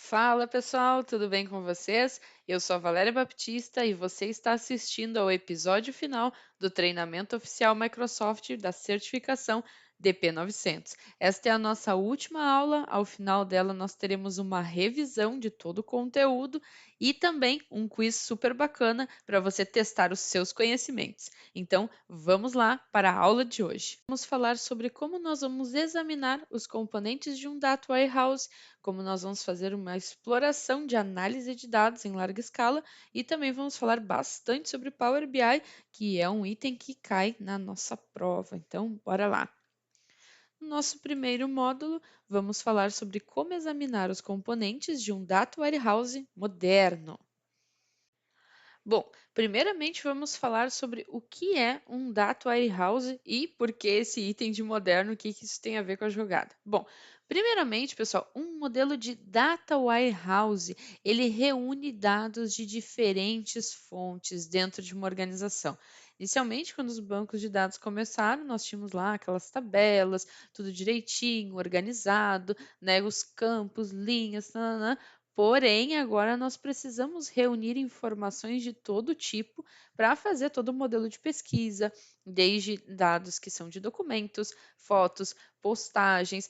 Fala pessoal, tudo bem com vocês? Eu sou a Valéria Baptista e você está assistindo ao episódio final do treinamento oficial Microsoft da certificação DP900. Esta é a nossa última aula, ao final dela nós teremos uma revisão de todo o conteúdo e também um quiz super bacana para você testar os seus conhecimentos. Então, vamos lá para a aula de hoje. Vamos falar sobre como nós vamos examinar os componentes de um Data Warehouse, como nós vamos fazer uma exploração de análise de dados em larga escala e também vamos falar bastante sobre Power BI, que é um item que cai na nossa prova. Então, bora lá. No nosso primeiro módulo, vamos falar sobre como examinar os componentes de um Data Warehouse moderno. Bom, primeiramente vamos falar sobre o que é um Data Warehouse e por que esse item de moderno, o que isso tem a ver com a jogada. Bom, primeiramente, pessoal, um modelo de Data Warehouse, ele reúne dados de diferentes fontes dentro de uma organização. Inicialmente, quando os bancos de dados começaram, nós tínhamos lá aquelas tabelas, tudo direitinho, organizado, né, os campos, linhas, nananã. Porém, agora nós precisamos reunir informações de todo tipo para fazer todo o modelo de pesquisa, desde dados que são de documentos, fotos, postagens,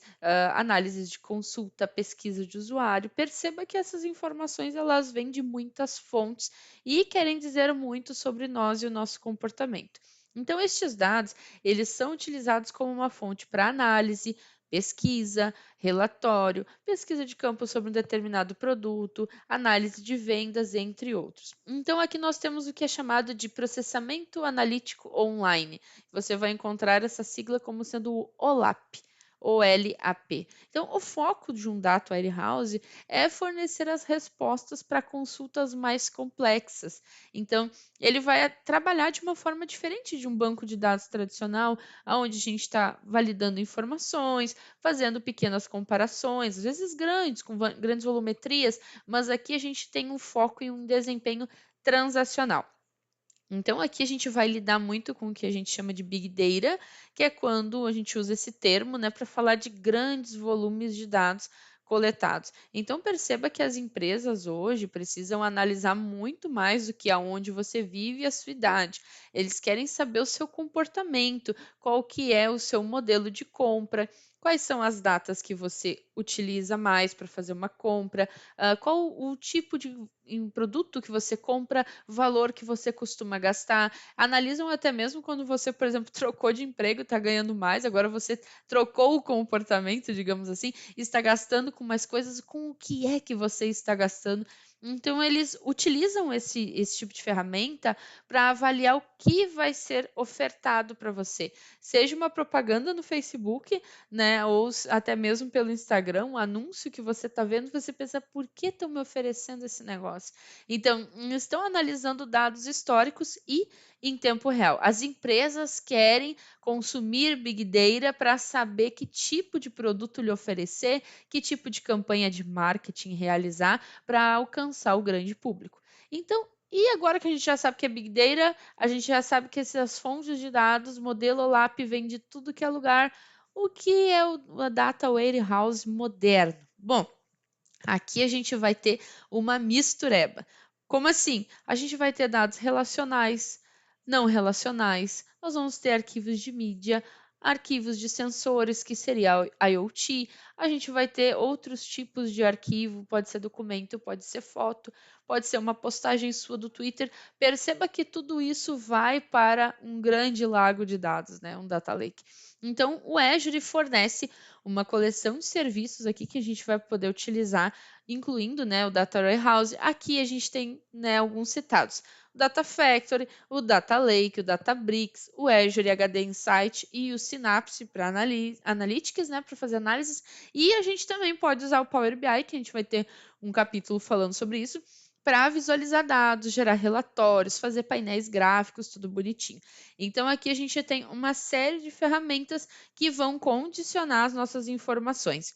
análises de consulta, pesquisa de usuário. Perceba que essas informações elas vêm de muitas fontes e querem dizer muito sobre nós e o nosso comportamento. Então, estes dados, eles são utilizados como uma fonte para análise, pesquisa, relatório, pesquisa de campo sobre um determinado produto, análise de vendas, entre outros. Então, aqui nós temos o que é chamado de processamento analítico online. Você vai encontrar essa sigla como sendo o OLAP. OLAP. Então, o foco de um Data Warehouse é fornecer as respostas para consultas mais complexas. Então, ele vai trabalhar de uma forma diferente de um banco de dados tradicional, onde a gente está validando informações, fazendo pequenas comparações, às vezes grandes, com grandes volumetrias, mas aqui a gente tem um foco em um desempenho transacional. Então, aqui a gente vai lidar muito com o que a gente chama de Big Data, que é quando a gente usa esse termo, né, para falar de grandes volumes de dados coletados. Então, perceba que as empresas hoje precisam analisar muito mais do que aonde você vive e a sua idade. Eles querem saber o seu comportamento, qual que é o seu modelo de compra, quais são as datas que você utiliza mais para fazer uma compra, qual o tipo de produto que você compra, valor que você costuma gastar. Analisam até mesmo quando você, por exemplo, trocou de emprego, está ganhando mais, agora você trocou o comportamento, digamos assim, e está gastando com mais coisas, com o que é que você está gastando. Então, eles utilizam esse tipo de ferramenta para avaliar o que vai ser ofertado para você. Seja uma propaganda no Facebook, né, ou até mesmo pelo Instagram, um anúncio que você está vendo, você pensa, por que estão me oferecendo esse negócio? Então, estão analisando dados históricos e em tempo real. As empresas querem consumir Big Data para saber que tipo de produto lhe oferecer, que tipo de campanha de marketing realizar para alcançar o grande público. Então, e agora que a gente já sabe que é Big Data, a gente já sabe que essas fontes de dados, modelo OLAP vem de tudo que é lugar. O que é o Data Warehouse moderno? Bom, aqui a gente vai ter uma mistureba. Como assim? A gente vai ter dados relacionais, não relacionais, nós vamos ter arquivos de mídia, arquivos de sensores, que seria a IoT, a gente vai ter outros tipos de arquivo, pode ser documento, pode ser foto, pode ser uma postagem sua do Twitter. Perceba que tudo isso vai para um grande lago de dados, né? Um data lake. Então, o Azure fornece uma coleção de serviços aqui que a gente vai poder utilizar, incluindo, né, o Data Warehouse. Aqui a gente tem, né, alguns citados: o Data Factory, o Data Lake, o Databricks, o Azure HD Insight e o Synapse para analytics, né, para fazer análises. E a gente também pode usar o Power BI, que a gente vai ter um capítulo falando sobre isso, para visualizar dados, gerar relatórios, fazer painéis gráficos, tudo bonitinho. Então, aqui a gente tem uma série de ferramentas que vão condicionar as nossas informações.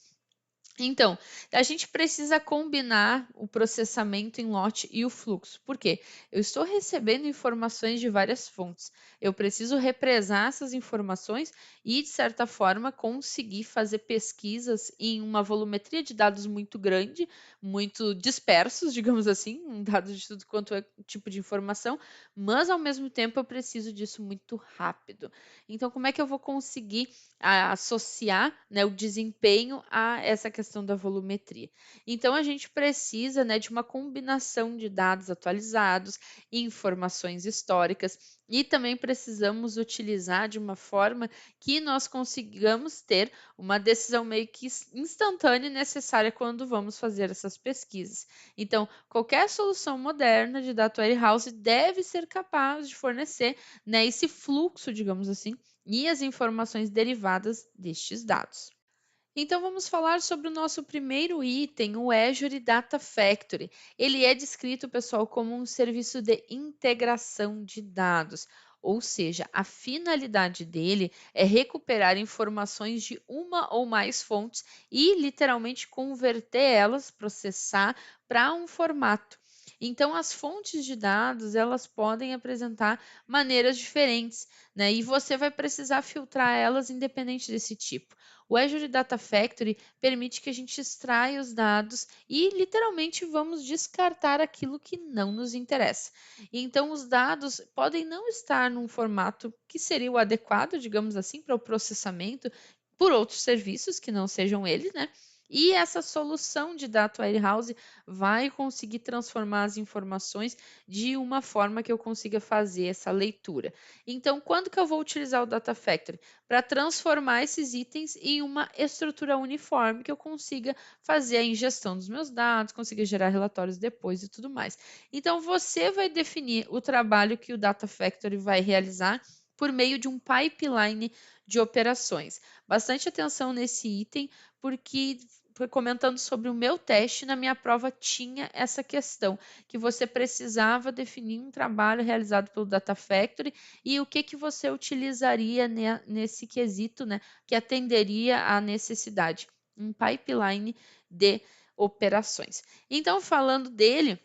Então, a gente precisa combinar o processamento em lote e o fluxo. Por quê? Eu estou recebendo informações de várias fontes. Eu preciso represar essas informações e, de certa forma, conseguir fazer pesquisas em uma volumetria de dados muito grande, muito dispersos, digamos assim, um dado de tudo quanto é tipo de informação, mas ao mesmo tempo eu preciso disso muito rápido. Então, como é que eu vou conseguir associar, né, o desempenho a essa questão da volumetria? Então, a gente precisa, né, de uma combinação de dados atualizados, informações históricas, e também precisamos utilizar de uma forma que nós consigamos ter uma decisão meio que instantânea e necessária quando vamos fazer essas pesquisas. Então, qualquer solução moderna de data warehouse deve ser capaz de fornecer, né, esse fluxo, digamos assim, e as informações derivadas destes dados. Então vamos falar sobre o nosso primeiro item, o Azure Data Factory. Ele é descrito, pessoal, como um serviço de integração de dados, ou seja, a finalidade dele é recuperar informações de uma ou mais fontes e literalmente converter elas, processar para um formato. Então, as fontes de dados, elas podem apresentar maneiras diferentes, né? E você vai precisar filtrar elas independente desse tipo. O Azure Data Factory permite que a gente extraia os dados e literalmente vamos descartar aquilo que não nos interessa. Então, os dados podem não estar num formato que seria o adequado, digamos assim, para o processamento por outros serviços que não sejam eles, né? E essa solução de Data Warehouse vai conseguir transformar as informações de uma forma que eu consiga fazer essa leitura. Então, quando que eu vou utilizar o Data Factory? Para transformar esses itens em uma estrutura uniforme que eu consiga fazer a ingestão dos meus dados, consiga gerar relatórios depois e tudo mais. Então, você vai definir o trabalho que o Data Factory vai realizar por meio de um pipeline de operações. Bastante atenção nesse item, porque comentando sobre o meu teste, na minha prova tinha essa questão, que você precisava definir um trabalho realizado pelo Data Factory e o que, que você utilizaria nesse quesito, né, que atenderia à necessidade. Um pipeline de operações. Então, falando dele,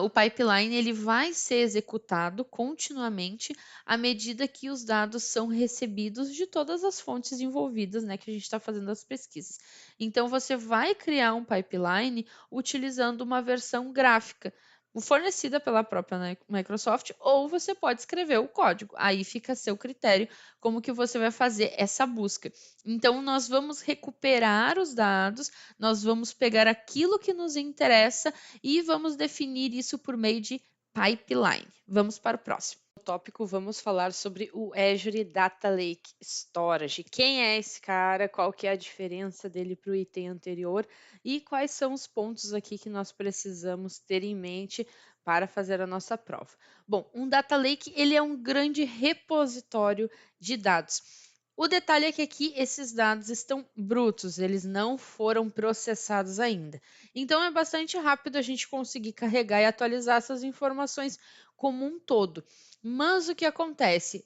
o pipeline ele vai ser executado continuamente à medida que os dados são recebidos de todas as fontes envolvidas, né, que a gente está fazendo as pesquisas. Então, você vai criar um pipeline utilizando uma versão gráfica fornecida pela própria Microsoft, ou você pode escrever o código. Aí fica a seu critério como que você vai fazer essa busca. Então, nós vamos recuperar os dados, nós vamos pegar aquilo que nos interessa e vamos definir isso por meio de pipeline. Vamos para o próximo. No tópico, vamos falar sobre o Azure Data Lake Storage. Quem é esse cara? Qual que é a diferença dele para o item anterior? E quais são os pontos aqui que nós precisamos ter em mente para fazer a nossa prova? Bom, um Data Lake ele é um grande repositório de dados. O detalhe é que aqui esses dados estão brutos, eles não foram processados ainda. Então é bastante rápido a gente conseguir carregar e atualizar essas informações como um todo. Mas o que acontece?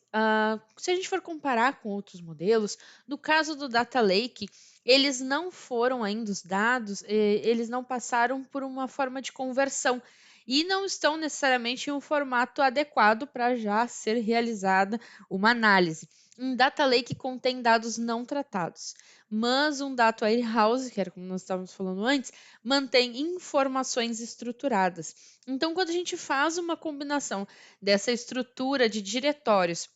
Se a gente for comparar com outros modelos, no caso do Data Lake, eles não foram ainda os dados, eles não passaram por uma forma de conversão e não estão necessariamente em um formato adequado para já ser realizada uma análise. Um data lake contém dados não tratados, mas um data warehouse, que era como nós estávamos falando antes, mantém informações estruturadas. Então, quando a gente faz uma combinação dessa estrutura de diretórios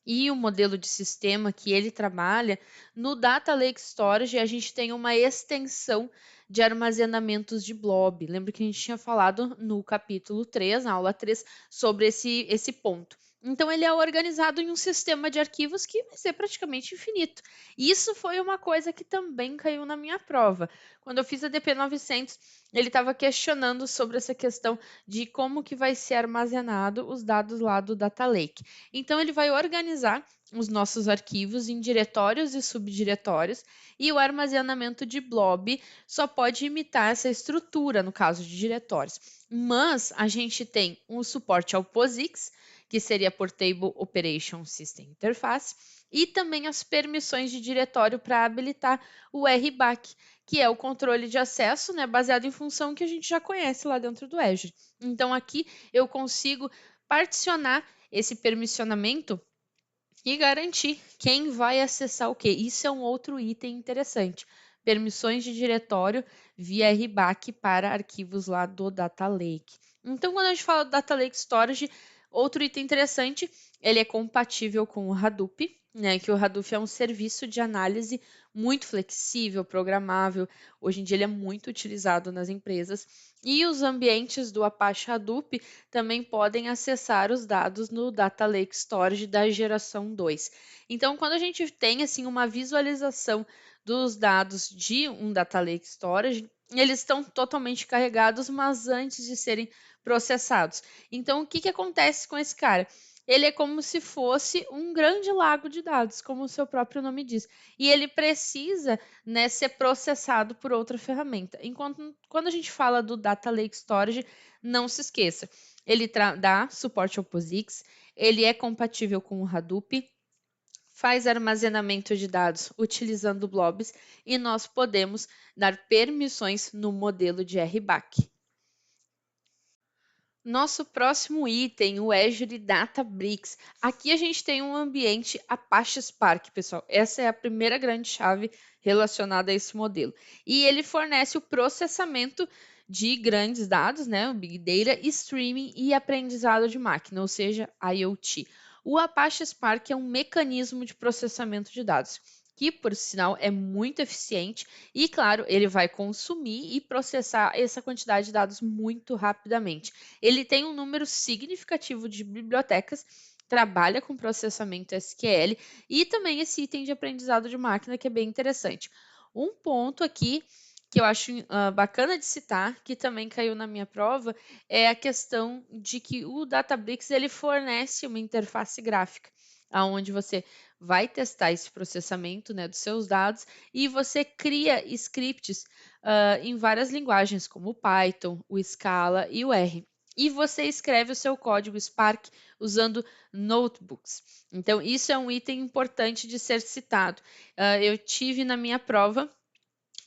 e o modelo de sistema que ele trabalha, no Data Lake Storage a gente tem uma extensão de armazenamentos de blob. Lembra que a gente tinha falado no capítulo 3, na aula 3, sobre esse ponto. Então, ele é organizado em um sistema de arquivos que vai ser praticamente infinito. Isso foi uma coisa que também caiu na minha prova. Quando eu fiz a DP 900, ele estava questionando sobre essa questão de como que vai ser armazenado os dados lá do Data Lake. Então, ele vai organizar os nossos arquivos em diretórios e subdiretórios, e o armazenamento de blob só pode imitar essa estrutura no caso de diretórios. Mas a gente tem um suporte ao POSIX, que seria Portable Operation System Interface, e também as permissões de diretório para habilitar o RBAC, que é o controle de acesso, né, baseado em função que a gente já conhece lá dentro do Azure. Então, aqui eu consigo particionar esse permissionamento e garantir quem vai acessar o quê. Isso é um outro item interessante. Permissões de diretório via RBAC para arquivos lá do Data Lake. Então, quando a gente fala do Data Lake Storage, outro item interessante, ele é compatível com o Hadoop, né? Que o Hadoop é um serviço de análise muito flexível, programável. Hoje em dia ele é muito utilizado nas empresas. E os ambientes do Apache Hadoop também podem acessar os dados no Data Lake Storage da geração 2. Então, quando a gente tem assim uma visualização dos dados de um Data Lake Storage, eles estão totalmente carregados, mas antes de serem processados. Então, o que, que acontece com esse cara? Ele é como se fosse um grande lago de dados, como o seu próprio nome diz. E ele precisa, né, ser processado por outra ferramenta. Enquanto quando a gente fala do Data Lake Storage, não se esqueça, ele dá suporte ao POSIX, ele é compatível com o Hadoop, faz armazenamento de dados utilizando blobs e nós podemos dar permissões no modelo de RBAC. Nosso próximo item, o Azure Databricks. Aqui a gente tem um ambiente Apache Spark, pessoal. Essa é a primeira grande chave relacionada a esse modelo. E ele fornece o processamento de grandes dados, né, o Big Data, streaming e aprendizado de máquina, ou seja, IoT. O Apache Spark é um mecanismo de processamento de dados que, por sinal, é muito eficiente e, claro, ele vai consumir e processar essa quantidade de dados muito rapidamente. Ele tem um número significativo de bibliotecas, trabalha com processamento SQL e também esse item de aprendizado de máquina que é bem interessante. Um ponto aqui que eu acho bacana de citar, que também caiu na minha prova, é a questão de que o Databricks ele fornece uma interface gráfica, aonde você vai testar esse processamento, né, dos seus dados e você cria scripts em várias linguagens, como o Python, o Scala e o R. E você escreve o seu código Spark usando notebooks. Então, isso é um item importante de ser citado. Eu tive na minha prova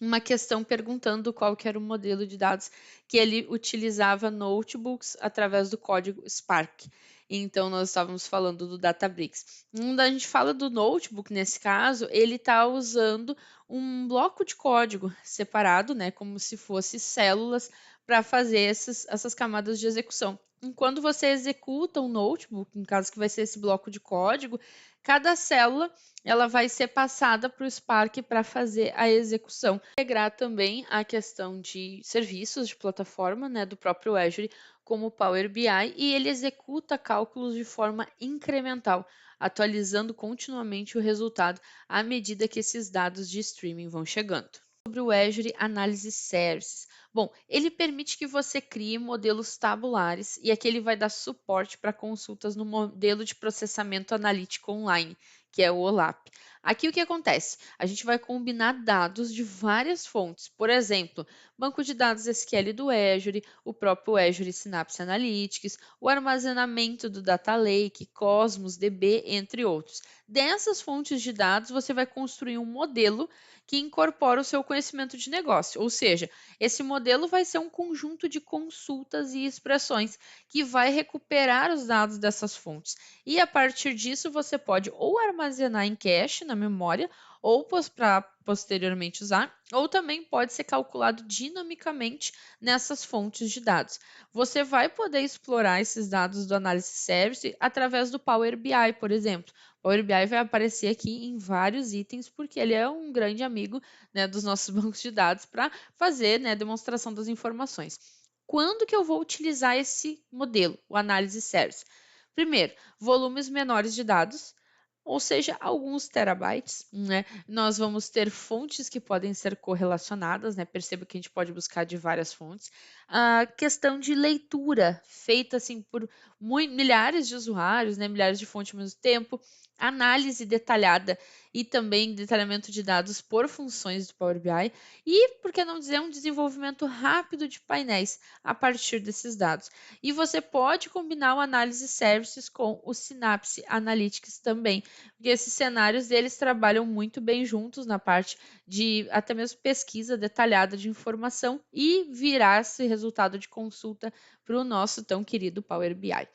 uma questão perguntando qual que era o modelo de dados que ele utilizava notebooks através do código Spark. Então, nós estávamos falando do Databricks. Quando a gente fala do notebook, nesse caso, ele está usando um bloco de código separado, né, como se fosse células, para fazer essas camadas de execução. Quando você executa um notebook, no caso que vai ser esse bloco de código, cada célula ela vai ser passada para o Spark para fazer a execução. Integrar também a questão de serviços de plataforma, né, do próprio Azure, como o Power BI, e ele executa cálculos de forma incremental, atualizando continuamente o resultado à medida que esses dados de streaming vão chegando. Sobre o Azure Analysis Services. Bom, ele permite que você crie modelos tabulares e aqui ele vai dar suporte para consultas no modelo de processamento analítico online, que é o OLAP. Aqui o que acontece? A gente vai combinar dados de várias fontes, por exemplo, banco de dados SQL do Azure, o próprio Azure Synapse Analytics, o armazenamento do Data Lake, Cosmos DB, entre outros. Dessas fontes de dados, você vai construir um modelo que incorpora o seu conhecimento de negócio, ou seja, esse modelo vai ser um conjunto de consultas e expressões que vai recuperar os dados dessas fontes. E a partir disso, você pode ou armazenar em cache na memória, ou para posteriormente usar, ou também pode ser calculado dinamicamente nessas fontes de dados. Você vai poder explorar esses dados do Analysis Service através do Power BI, por exemplo. O Power BI vai aparecer aqui em vários itens, porque ele é um grande amigo, né, dos nossos bancos de dados para fazer, né, demonstração das informações. Quando que eu vou utilizar esse modelo, o Analysis Service? Primeiro, volumes menores de dados, ou seja, alguns terabytes, né? Nós vamos ter fontes que podem ser correlacionadas, né? Perceba que a gente pode buscar de várias fontes. A questão de leitura, feita assim por milhares de usuários, né? Milhares de fontes ao mesmo tempo. análise detalhada e também detalhamento de dados por funções do Power BI e, por que não dizer, um desenvolvimento rápido de painéis a partir desses dados. E você pode combinar o Analysis Services com o Synapse Analytics também, porque esses cenários eles trabalham muito bem juntos na parte de até mesmo pesquisa detalhada de informação e virar esse resultado de consulta para o nosso tão querido Power BI.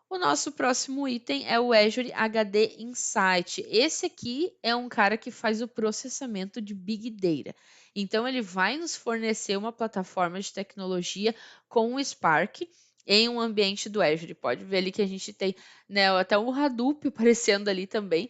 O nosso próximo item é o Azure HD Insight. Esse aqui é um cara que faz o processamento de Big Data. Então, ele vai nos fornecer uma plataforma de tecnologia com o Spark em um ambiente do Azure. Pode ver ali que a gente tem, né, até o Hadoop aparecendo ali também.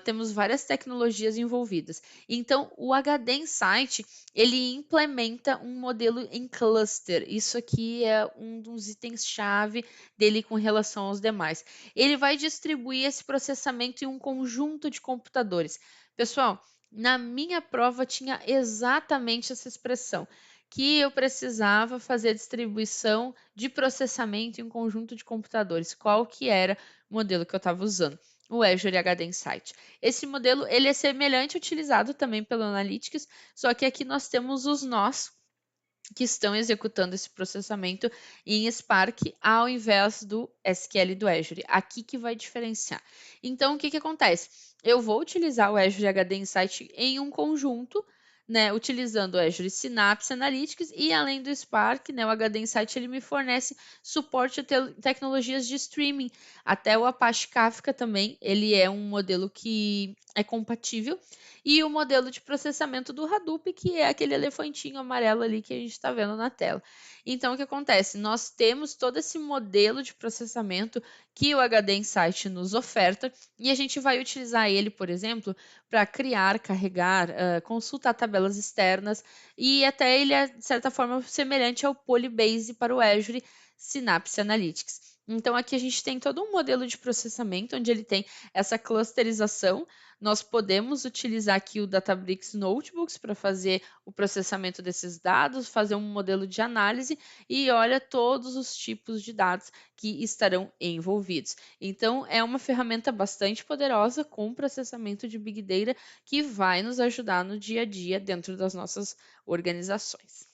Temos várias tecnologias envolvidas. Então, o HD Insight, ele implementa um modelo em cluster. Isso aqui é um dos itens-chave dele com relação aos demais. Ele vai distribuir esse processamento em um conjunto de computadores. Pessoal, na minha prova tinha exatamente essa expressão, que eu precisava fazer a distribuição de processamento em um conjunto de computadores. Qual que era o modelo que eu estava usando? O Azure HD Insight. Esse modelo ele é semelhante utilizado também pelo Analytics, só que aqui nós temos os nós que estão executando esse processamento em Spark ao invés do SQL do Azure. Aqui que vai diferenciar. Então, o que, que acontece? Eu vou utilizar o Azure HD Insight em um conjunto, né, utilizando o Azure Synapse Analytics e além do Spark, né, o HD Insight ele me fornece suporte a tecnologias de streaming. Até o Apache Kafka também, ele é um modelo que é compatível e o modelo de processamento do Hadoop, que é aquele elefantinho amarelo ali que a gente está vendo na tela. Então, o que acontece? Nós temos todo esse modelo de processamento que o HD Insight nos oferta e a gente vai utilizar ele, por exemplo, para criar, carregar, consultar tabelas externas e até ele é, de certa forma, semelhante ao Polybase para o Azure Synapse Analytics. Então, aqui a gente tem todo um modelo de processamento onde ele tem essa clusterização. Nós podemos utilizar aqui o Databricks Notebooks para fazer o processamento desses dados, fazer um modelo de análise e olha todos os tipos de dados que estarão envolvidos. Então, é uma ferramenta bastante poderosa com processamento de Big Data que vai nos ajudar no dia a dia dentro das nossas organizações.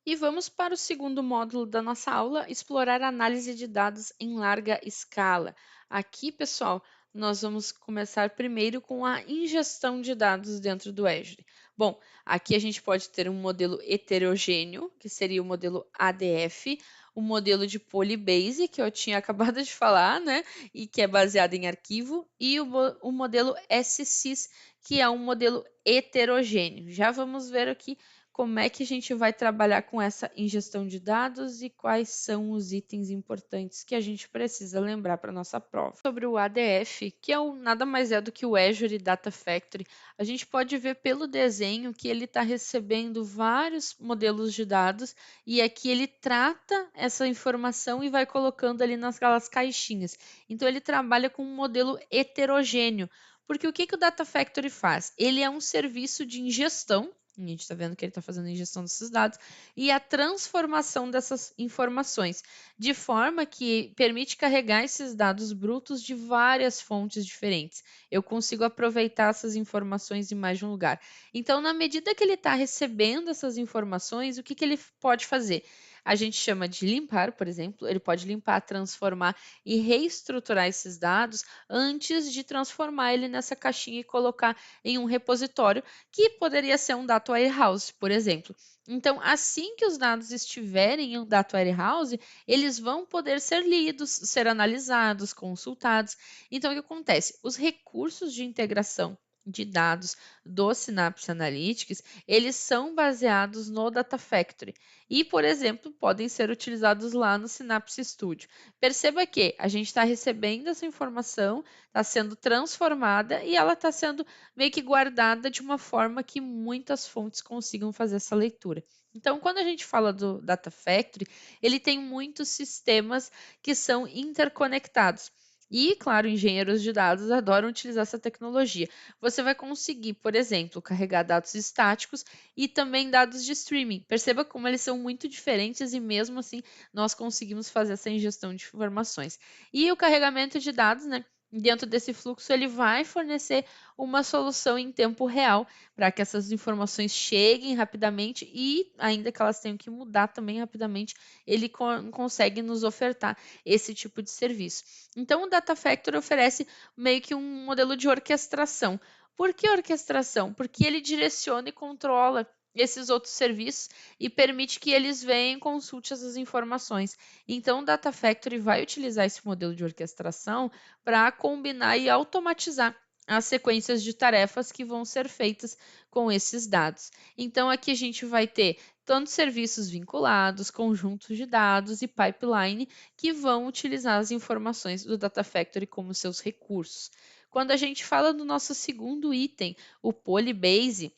E vamos para o segundo módulo da nossa aula, explorar a análise de dados em larga escala. Aqui, pessoal, nós vamos começar primeiro com a ingestão de dados dentro do Azure. Bom, aqui a gente pode ter um modelo heterogêneo, que seria o modelo ADF, o modelo de Polybase, que eu tinha acabado de falar, né, e que é baseado em arquivo, e o modelo SSIS, que é um modelo heterogêneo. Já vamos ver aqui como é que a gente vai trabalhar com essa ingestão de dados e quais são os itens importantes que a gente precisa lembrar para a nossa prova. Sobre o ADF, que nada mais é do que o Azure Data Factory, a gente pode ver pelo desenho que ele está recebendo vários modelos de dados e aqui ele trata essa informação e vai colocando ali naquelas caixinhas. Então ele trabalha com um modelo heterogêneo, porque o que, que o Data Factory faz? Ele é um serviço de ingestão. A gente está vendo que ele está fazendo a ingestão desses dados e a transformação dessas informações, de forma que permite carregar esses dados brutos de várias fontes diferentes. Eu consigo aproveitar essas informações em mais de um lugar. Então, na medida que ele está recebendo essas informações, o que, que ele pode fazer? A gente chama de limpar, por exemplo, ele pode limpar, transformar e reestruturar esses dados antes de transformar ele nessa caixinha e colocar em um repositório que poderia ser um data warehouse, por exemplo. Então, assim que os dados estiverem em um data warehouse, eles vão poder ser lidos, ser analisados, consultados. Então, o que acontece? Os recursos de integração de dados do Synapse Analytics, eles são baseados no Data Factory e, por exemplo, podem ser utilizados lá no Synapse Studio. Perceba que a gente está recebendo essa informação, está sendo transformada e ela está sendo meio que guardada de uma forma que muitas fontes consigam fazer essa leitura. Então, quando a gente fala do Data Factory, ele tem muitos sistemas que são interconectados. E, claro, engenheiros de dados adoram utilizar essa tecnologia. Você vai conseguir, por exemplo, carregar dados estáticos e também dados de streaming. Perceba como eles são muito diferentes e mesmo assim nós conseguimos fazer essa ingestão de informações. E o carregamento de dados, né? Dentro desse fluxo, ele vai fornecer uma solução em tempo real para que essas informações cheguem rapidamente e, ainda que elas tenham que mudar também rapidamente, ele consegue nos ofertar esse tipo de serviço. Então, o Data Factory oferece meio que um modelo de orquestração. Por que orquestração? Porque ele direciona e controla esses outros serviços e permite que eles venham e consulte essas informações. Então, o Data Factory vai utilizar esse modelo de orquestração para combinar e automatizar as sequências de tarefas que vão ser feitas com esses dados. Então, aqui a gente vai ter tanto serviços vinculados, conjuntos de dados e pipeline que vão utilizar as informações do Data Factory como seus recursos. Quando a gente fala do nosso segundo item, o Polybase,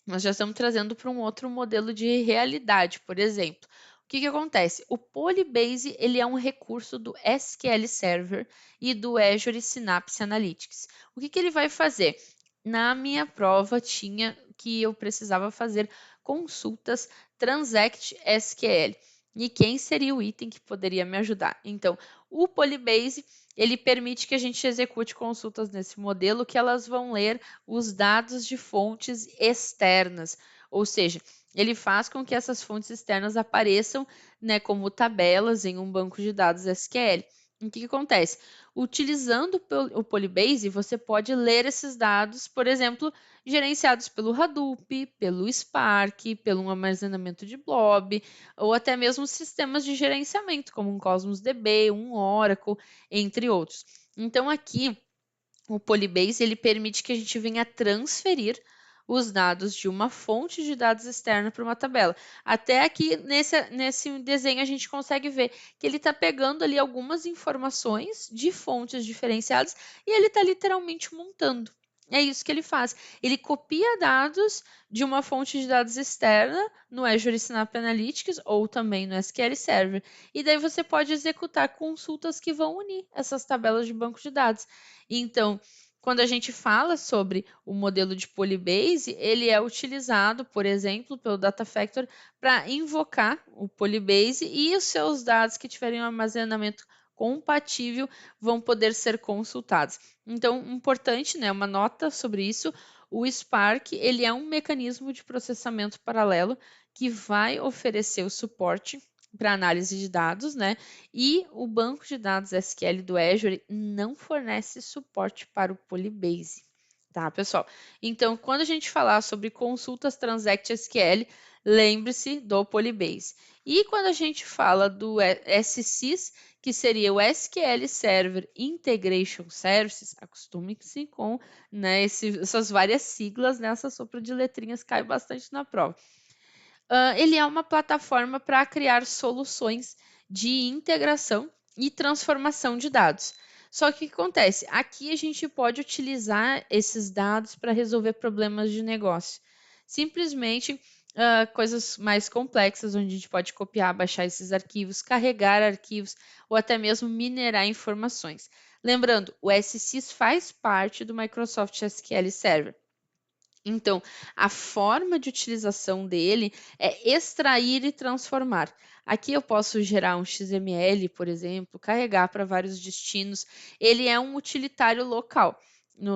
nós já estamos trazendo para um outro modelo de realidade, por exemplo. O que acontece? O Polybase ele é um recurso do SQL Server e do Azure Synapse Analytics. O que ele vai fazer? Na minha prova tinha que eu precisava fazer consultas Transact SQL. E quem seria o item que poderia me ajudar? Então, o Polybase ele permite que a gente execute consultas nesse modelo que elas vão ler os dados de fontes externas, ou seja, ele faz com que essas fontes externas apareçam, né, como tabelas em um banco de dados SQL. O que acontece? Utilizando o Polybase, você pode ler esses dados, por exemplo, gerenciados pelo Hadoop, pelo Spark, pelo armazenamento de blob, ou até mesmo sistemas de gerenciamento, como um Cosmos DB, um Oracle, entre outros. Então, aqui, o Polybase ele permite que a gente venha transferir os dados de uma fonte de dados externa para uma tabela. Até aqui nesse desenho a gente consegue ver que ele está pegando ali algumas informações de fontes diferenciadas e ele está literalmente montando. É isso que ele faz. Ele copia dados de uma fonte de dados externa no Azure Synapse Analytics ou também no SQL Server. E daí você pode executar consultas que vão unir essas tabelas de banco de dados. Então, quando a gente fala sobre o modelo de Polybase, ele é utilizado, por exemplo, pelo Data Factory para invocar o Polybase e os seus dados que tiverem um armazenamento compatível vão poder ser consultados. Então, importante, né, uma nota sobre isso, o Spark, ele é um mecanismo de processamento paralelo que vai oferecer o suporte para análise de dados, né? E o banco de dados SQL do Azure não fornece suporte para o Polybase, tá, pessoal? Então, quando a gente falar sobre consultas Transact SQL, lembre-se do Polybase. E quando a gente fala do SSIS, que seria o SQL Server Integration Services, acostume-se com, né, essas várias siglas, né, essa sopa de letrinhas cai bastante na prova. Ele é uma plataforma para criar soluções de integração e transformação de dados. Só que o que acontece? Aqui a gente pode utilizar esses dados para resolver problemas de negócio. Simplesmente coisas mais complexas, onde a gente pode copiar, baixar esses arquivos, carregar arquivos ou até mesmo minerar informações. Lembrando, o SSIS faz parte do Microsoft SQL Server. Então, a forma de utilização dele é extrair e transformar. Aqui eu posso gerar um XML, por exemplo, carregar para vários destinos. Ele é um utilitário local.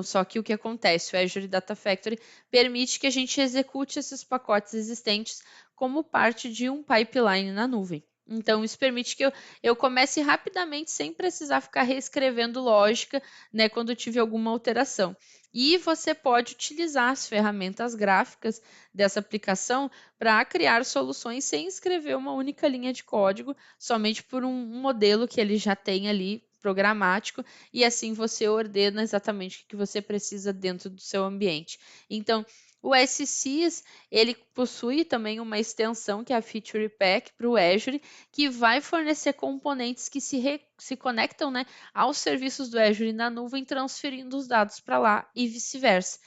Só que o que acontece? O Azure Data Factory permite que a gente execute esses pacotes existentes como parte de um pipeline na nuvem. Então, isso permite que eu comece rapidamente, sem precisar ficar reescrevendo lógica, né, quando tive alguma alteração. E você pode utilizar as ferramentas gráficas dessa aplicação para criar soluções sem escrever uma única linha de código, somente por um modelo que ele já tem ali programático, e assim você ordena exatamente o que você precisa dentro do seu ambiente. Então, o SSIS, ele possui também uma extensão que é a Feature Pack para o Azure, que vai fornecer componentes que se conectam, né, aos serviços do Azure na nuvem, transferindo os dados para lá e vice-versa.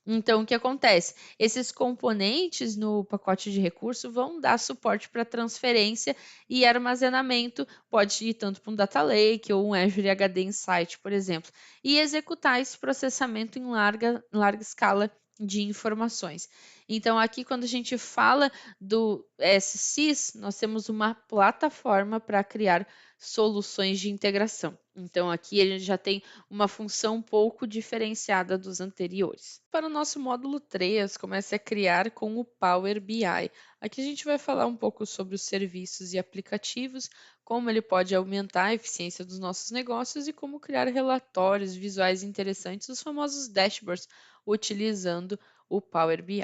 Então, o que acontece? Esses componentes no pacote de recurso vão dar suporte para transferência e armazenamento, pode ir tanto para um Data Lake ou um Azure HD Insight, por exemplo, e executar esse processamento em larga escala de informações. Então, aqui, quando a gente fala do SSIS, nós temos uma plataforma para criar soluções de integração. Então, aqui ele já tem uma função um pouco diferenciada dos anteriores. Para o nosso módulo 3, comece a criar com o Power BI. Aqui a gente vai falar um pouco sobre os serviços e aplicativos, como ele pode aumentar a eficiência dos nossos negócios e como criar relatórios visuais interessantes, os famosos dashboards, utilizando o Power BI.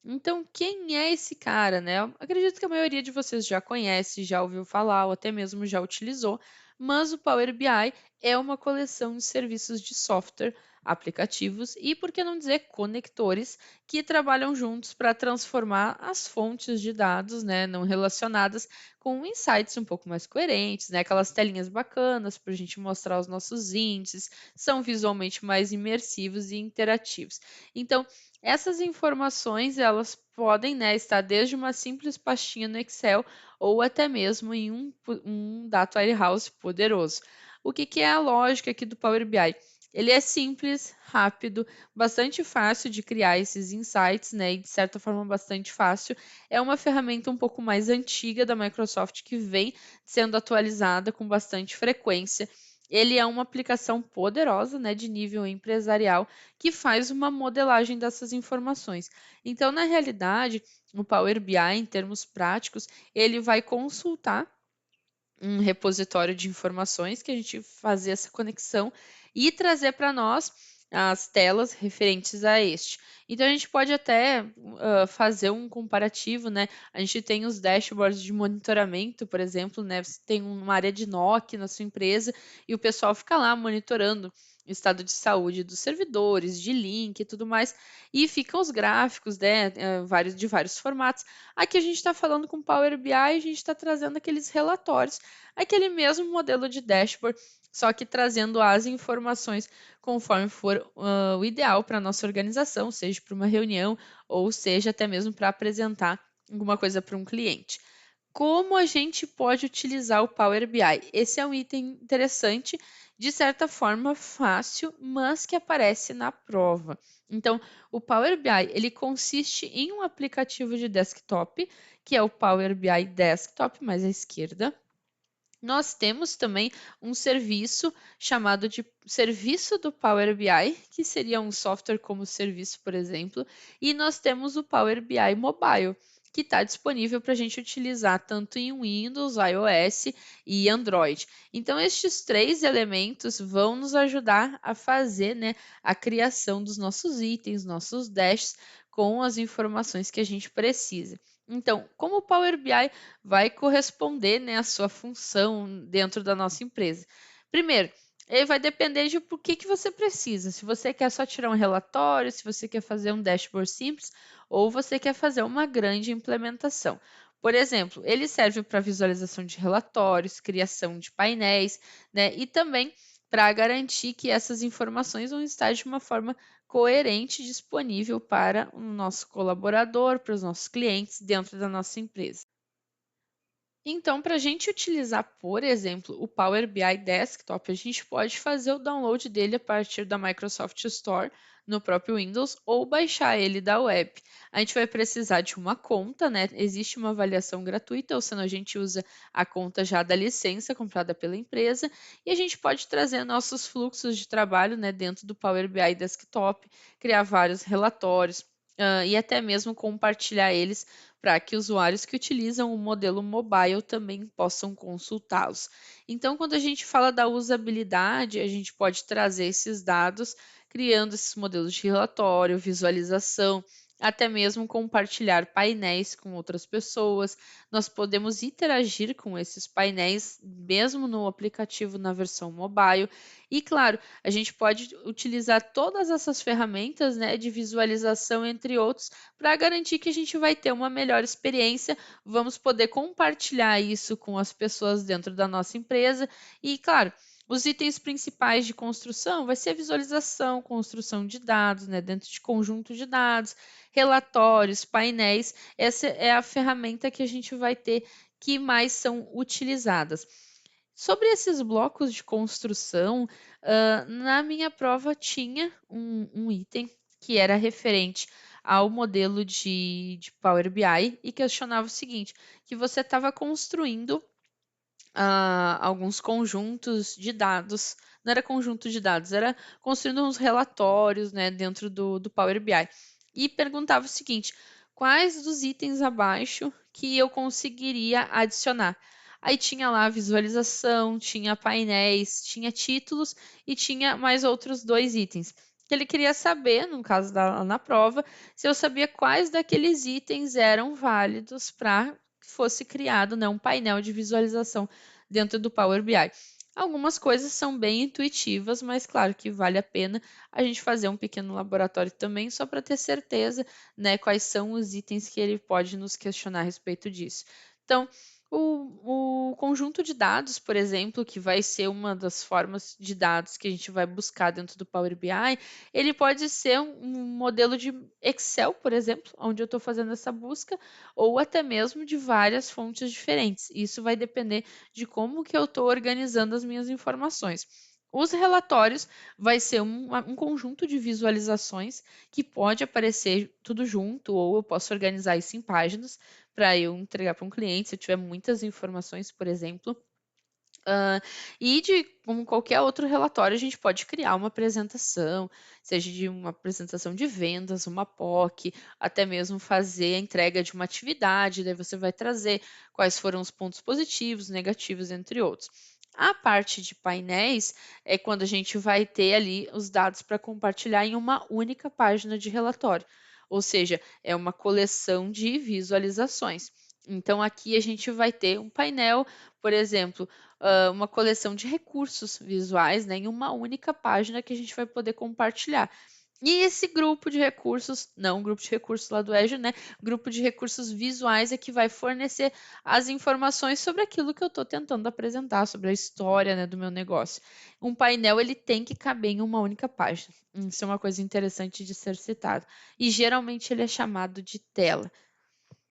Então, quem é esse cara, né? Eu acredito que a maioria de vocês já conhece, já ouviu falar ou até mesmo já utilizou, mas o Power BI é uma coleção de serviços de software, aplicativos e, por que não dizer, conectores que trabalham juntos para transformar as fontes de dados, né, não relacionadas com insights um pouco mais coerentes, né, aquelas telinhas bacanas para a gente mostrar os nossos índices, são visualmente mais imersivos e interativos. Então, essas informações, elas podem, né, estar desde uma simples pastinha no Excel ou até mesmo em um data warehouse poderoso. O que é a lógica aqui do Power BI? Ele é simples, rápido, bastante fácil de criar esses insights, né? E de certa forma bastante fácil. É uma ferramenta um pouco mais antiga da Microsoft que vem sendo atualizada com bastante frequência. Ele é uma aplicação poderosa, né, de nível empresarial, que faz uma modelagem dessas informações. Então, na realidade, o Power BI, em termos práticos, ele vai consultar um repositório de informações que a gente fazer essa conexão e trazer para nós as telas referentes a este. Então a gente pode até fazer um comparativo, né? A gente tem os dashboards de monitoramento, por exemplo, né? Você tem uma área de NOC na sua empresa e o pessoal fica lá monitorando o estado de saúde dos servidores, de link e tudo mais, e ficam os gráficos, né? De vários formatos. Aqui a gente está falando com Power BI, a gente está trazendo aqueles relatórios, aquele mesmo modelo de dashboard, só que trazendo as informações conforme for o ideal para a nossa organização, seja para uma reunião ou seja até mesmo para apresentar alguma coisa para um cliente. Como a gente pode utilizar o Power BI? Esse é um item interessante, de certa forma fácil, mas que aparece na prova. Então, o Power BI, ele consiste em um aplicativo de desktop, que é o Power BI Desktop, mais à esquerda. Nós temos também um serviço chamado de Serviço do Power BI, que seria um software como serviço, por exemplo, e nós temos o Power BI Mobile, que está disponível para a gente utilizar tanto em Windows, iOS e Android. Então, estes três elementos vão nos ajudar a fazer, né, a criação dos nossos itens, nossos dashs, com as informações que a gente precisa. Então, como o Power BI vai corresponder, né, à sua função dentro da nossa empresa? Primeiro, ele vai depender de por que você precisa. Se você quer só tirar um relatório, se você quer fazer um dashboard simples, ou você quer fazer uma grande implementação. Por exemplo, ele serve para visualização de relatórios, criação de painéis, né, e também para garantir que essas informações vão estar de uma forma coerente e disponível para o nosso colaborador, para os nossos clientes dentro da nossa empresa. Então, para a gente utilizar, por exemplo, o Power BI Desktop, a gente pode fazer o download dele a partir da Microsoft Store no próprio Windows ou baixar ele da web. A gente vai precisar de uma conta, né? Existe uma avaliação gratuita, ou senão a gente usa a conta já da licença comprada pela empresa e a gente pode trazer nossos fluxos de trabalho, né, dentro do Power BI Desktop, criar vários relatórios. E até mesmo compartilhar eles para que usuários que utilizam o modelo mobile também possam consultá-los. Então, quando a gente fala da usabilidade, a gente pode trazer esses dados, criando esses modelos de relatório, visualização, até mesmo compartilhar painéis com outras pessoas. Nós podemos interagir com esses painéis, mesmo no aplicativo na versão mobile. E, claro, a gente pode utilizar todas essas ferramentas, né, de visualização, entre outros, para garantir que a gente vai ter uma melhor experiência, vamos poder compartilhar isso com as pessoas dentro da nossa empresa e, claro, os itens principais de construção vai ser a visualização, construção de dados, né, dentro de conjunto de dados, relatórios, painéis. Essa é a ferramenta que a gente vai ter que mais são utilizadas. Sobre esses blocos de construção, na minha prova tinha um item que era referente ao modelo de Power BI e questionava o seguinte, que você estava construindo alguns conjuntos de dados. Não era conjunto de dados, era construindo uns relatórios, né, dentro do Power BI. E perguntava o seguinte: quais dos itens abaixo que eu conseguiria adicionar? Aí tinha lá visualização, tinha painéis, tinha títulos e tinha mais outros dois itens. Que ele queria saber, no caso na prova, se eu sabia quais daqueles itens eram válidos para que fosse criado, né, um painel de visualização dentro do Power BI. Algumas coisas são bem intuitivas, mas claro que vale a pena a gente fazer um pequeno laboratório também, só para ter certeza, né, quais são os itens que ele pode nos questionar a respeito disso. Então, o conjunto de dados, por exemplo, que vai ser uma das formas de dados que a gente vai buscar dentro do Power BI, ele pode ser um modelo de Excel, por exemplo, onde eu estou fazendo essa busca, ou até mesmo de várias fontes diferentes. Isso vai depender de como que eu estou organizando as minhas informações. Os relatórios vai ser um conjunto de visualizações que pode aparecer tudo junto, ou eu posso organizar isso em páginas para eu entregar para um cliente, se eu tiver muitas informações, por exemplo. E como qualquer outro relatório, a gente pode criar uma apresentação, seja de uma apresentação de vendas, uma POC, até mesmo fazer a entrega de uma atividade, daí você vai trazer quais foram os pontos positivos, negativos, entre outros. A parte de painéis é quando a gente vai ter ali os dados para compartilhar em uma única página de relatório, ou seja, é uma coleção de visualizações. Então, aqui a gente vai ter um painel, por exemplo, uma coleção de recursos visuais, né, em uma única página que a gente vai poder compartilhar. E esse grupo de recursos, não o grupo de recursos lá do Azure, né? Grupo de recursos visuais é que vai fornecer as informações sobre aquilo que eu estou tentando apresentar, sobre a história, né, do meu negócio. Um painel ele tem que caber em uma única página. Isso é uma coisa interessante de ser citado. E geralmente ele é chamado de tela.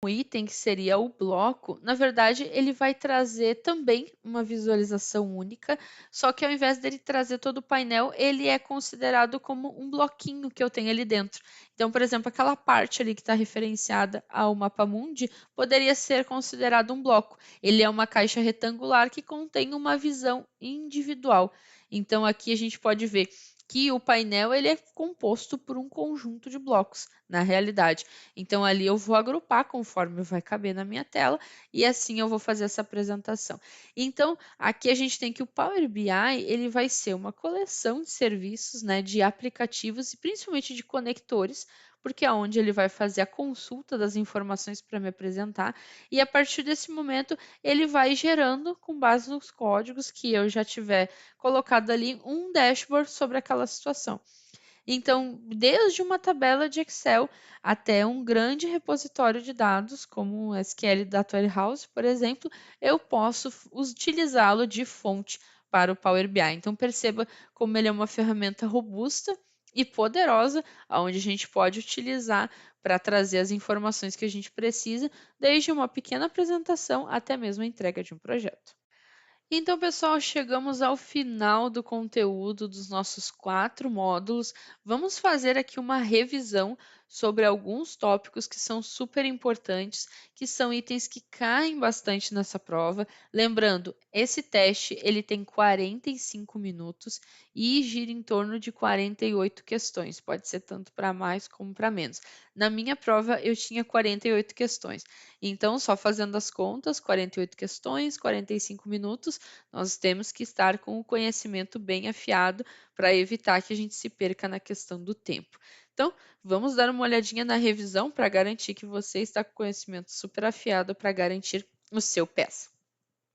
O item que seria o bloco, na verdade, ele vai trazer também uma visualização única, só que ao invés dele trazer todo o painel, ele é considerado como um bloquinho que eu tenho ali dentro. Então, por exemplo, aquela parte ali que está referenciada ao mapa mundi poderia ser considerado um bloco. Ele é uma caixa retangular que contém uma visão individual. Então, aqui a gente pode ver que o painel ele é composto por um conjunto de blocos, na realidade. Então, ali eu vou agrupar conforme vai caber na minha tela e assim eu vou fazer essa apresentação. Então, aqui a gente tem que o Power BI ele vai ser uma coleção de serviços, né, de aplicativos e principalmente de conectores, porque é onde ele vai fazer a consulta das informações para me apresentar e a partir desse momento ele vai gerando, com base nos códigos que eu já tiver colocado ali, um dashboard sobre aquela situação. Então, desde uma tabela de Excel até um grande repositório de dados, como o SQL Data Warehouse, por exemplo, eu posso utilizá-lo de fonte para o Power BI. Então, perceba como ele é uma ferramenta robusta e poderosa, onde a gente pode utilizar para trazer as informações que a gente precisa, desde uma pequena apresentação até mesmo a entrega de um projeto. Então, pessoal, chegamos ao final do conteúdo dos nossos 4 módulos. Vamos fazer aqui uma revisão sobre alguns tópicos que são super importantes, que são itens que caem bastante nessa prova. Lembrando, esse teste ele tem 45 minutos e gira em torno de 48 questões. Pode ser tanto para mais como para menos. Na minha prova, eu tinha 48 questões. Então, só fazendo as contas, 48 questões, 45 minutos, nós temos que estar com o conhecimento bem afiado para evitar que a gente se perca na questão do tempo. Então, vamos dar uma olhadinha na revisão para garantir que você está com conhecimento super afiado para garantir o seu PES.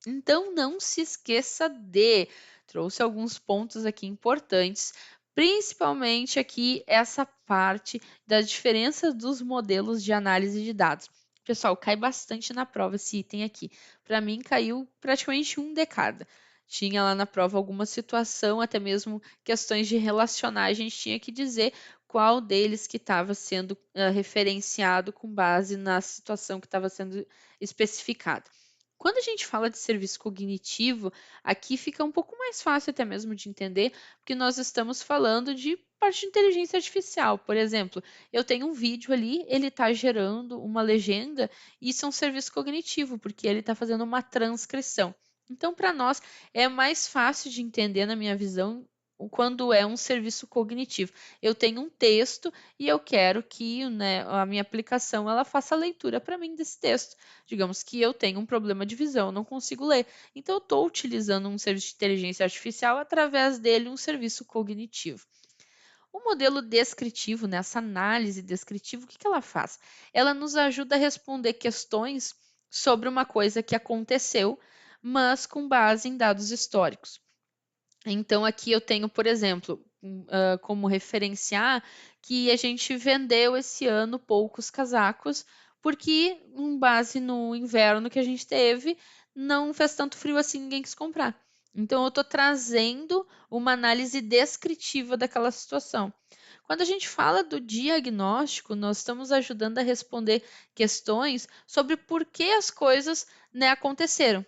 Então, não se esqueça de. Trouxe alguns pontos aqui importantes, principalmente aqui essa parte da diferença dos modelos de análise de dados. Pessoal, cai bastante na prova esse item aqui. Para mim, caiu praticamente um de cada. Tinha lá na prova alguma situação, até mesmo questões de relacionar, a gente tinha que dizer qual deles que estava sendo referenciado com base na situação que estava sendo especificada. Quando a gente fala de serviço cognitivo, aqui fica um pouco mais fácil até mesmo de entender, porque nós estamos falando de parte de inteligência artificial. Por exemplo, eu tenho um vídeo ali, ele está gerando uma legenda, e isso é um serviço cognitivo, porque ele está fazendo uma transcrição. Então, para nós, é mais fácil de entender, na minha visão, quando é um serviço cognitivo. Eu tenho um texto e eu quero que, né, a minha aplicação ela faça a leitura para mim desse texto. Digamos que eu tenho um problema de visão, eu não consigo ler. Então, eu estou utilizando um serviço de inteligência artificial, através dele, um serviço cognitivo. O modelo descritivo, nessa análise descritiva, o que ela faz? Ela nos ajuda a responder questões sobre uma coisa que aconteceu, mas com base em dados históricos. Então, aqui eu tenho, por exemplo, como referenciar que a gente vendeu esse ano poucos casacos, porque, com base no inverno que a gente teve, não fez tanto frio assim, ninguém quis comprar. Então, eu estou trazendo uma análise descritiva daquela situação. Quando a gente fala do diagnóstico, nós estamos ajudando a responder questões sobre por que as coisas, né, aconteceram.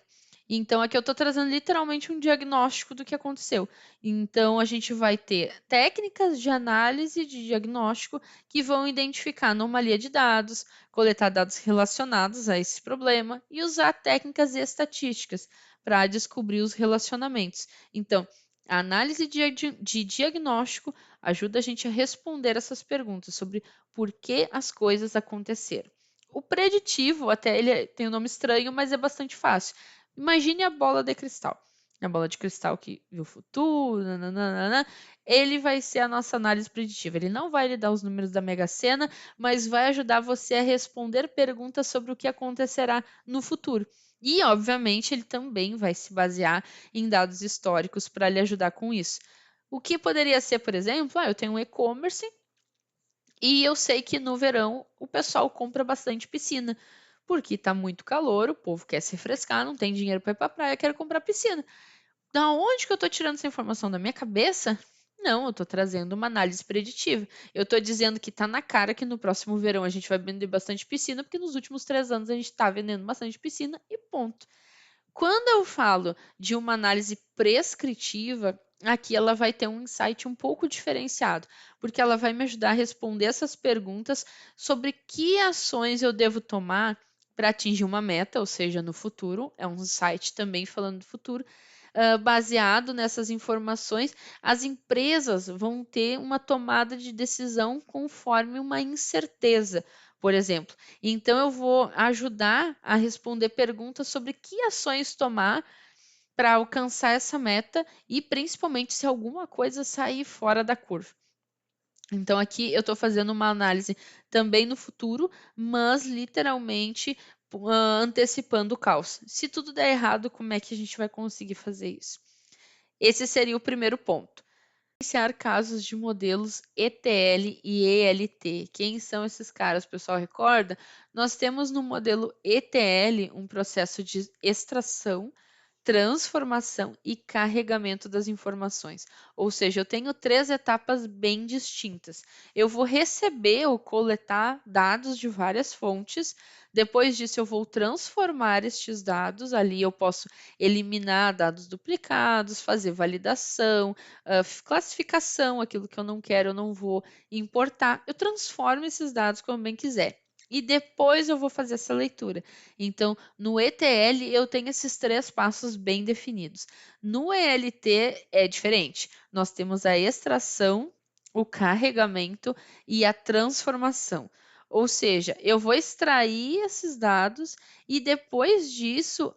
Então, aqui eu estou trazendo literalmente um diagnóstico do que aconteceu. Então, a gente vai ter técnicas de análise de diagnóstico que vão identificar anomalia de dados, coletar dados relacionados a esse problema e usar técnicas estatísticas para descobrir os relacionamentos. Então, a análise de diagnóstico ajuda a gente a responder essas perguntas sobre por que as coisas aconteceram. O preditivo, até ele tem um nome estranho, mas é bastante fácil. Imagine a bola de cristal. A bola de cristal que viu o futuro, nananana, ele vai ser a nossa análise preditiva. Ele não vai lhe dar os números da Mega Sena, mas vai ajudar você a responder perguntas sobre o que acontecerá no futuro. E, obviamente, ele também vai se basear em dados históricos para lhe ajudar com isso. O que poderia ser, por exemplo, eu tenho um e-commerce e eu sei que no verão o pessoal compra bastante piscina, porque está muito calor, o povo quer se refrescar, não tem dinheiro para ir para a praia, quer comprar piscina. Da onde que eu estou tirando essa informação? Da minha cabeça? Não, eu estou trazendo uma análise preditiva. Eu estou dizendo que está na cara que no próximo verão a gente vai vender bastante piscina, porque nos últimos 3 anos a gente está vendendo bastante piscina e ponto. Quando eu falo de uma análise prescritiva, aqui ela vai ter um insight um pouco diferenciado, porque ela vai me ajudar a responder essas perguntas sobre que ações eu devo tomar para atingir uma meta, ou seja, no futuro. É um site também falando do futuro. Baseado nessas informações, as empresas vão ter uma tomada de decisão conforme uma incerteza, por exemplo. Então, eu vou ajudar a responder perguntas sobre que ações tomar para alcançar essa meta e principalmente se alguma coisa sair fora da curva. Então, aqui eu estou fazendo uma análise também no futuro, mas literalmente antecipando o caos. Se tudo der errado, como é que a gente vai conseguir fazer isso? Esse seria o primeiro ponto. Iniciar casos de modelos ETL e ELT. Quem são esses caras? O pessoal recorda? Nós temos no modelo ETL um processo de extração, transformação e carregamento das informações. Ou seja, eu tenho 3 etapas bem distintas. Eu vou receber ou coletar dados de várias fontes. Depois disso, eu vou transformar estes dados. Ali eu posso eliminar dados duplicados, fazer validação, classificação, aquilo que eu não quero, eu não vou importar. Eu transformo esses dados como bem quiser. E depois eu vou fazer essa leitura. Então, no ETL, eu tenho esses 3 passos bem definidos. No ELT é diferente. Nós temos a extração, o carregamento e a transformação. Ou seja, eu vou extrair esses dados e depois disso,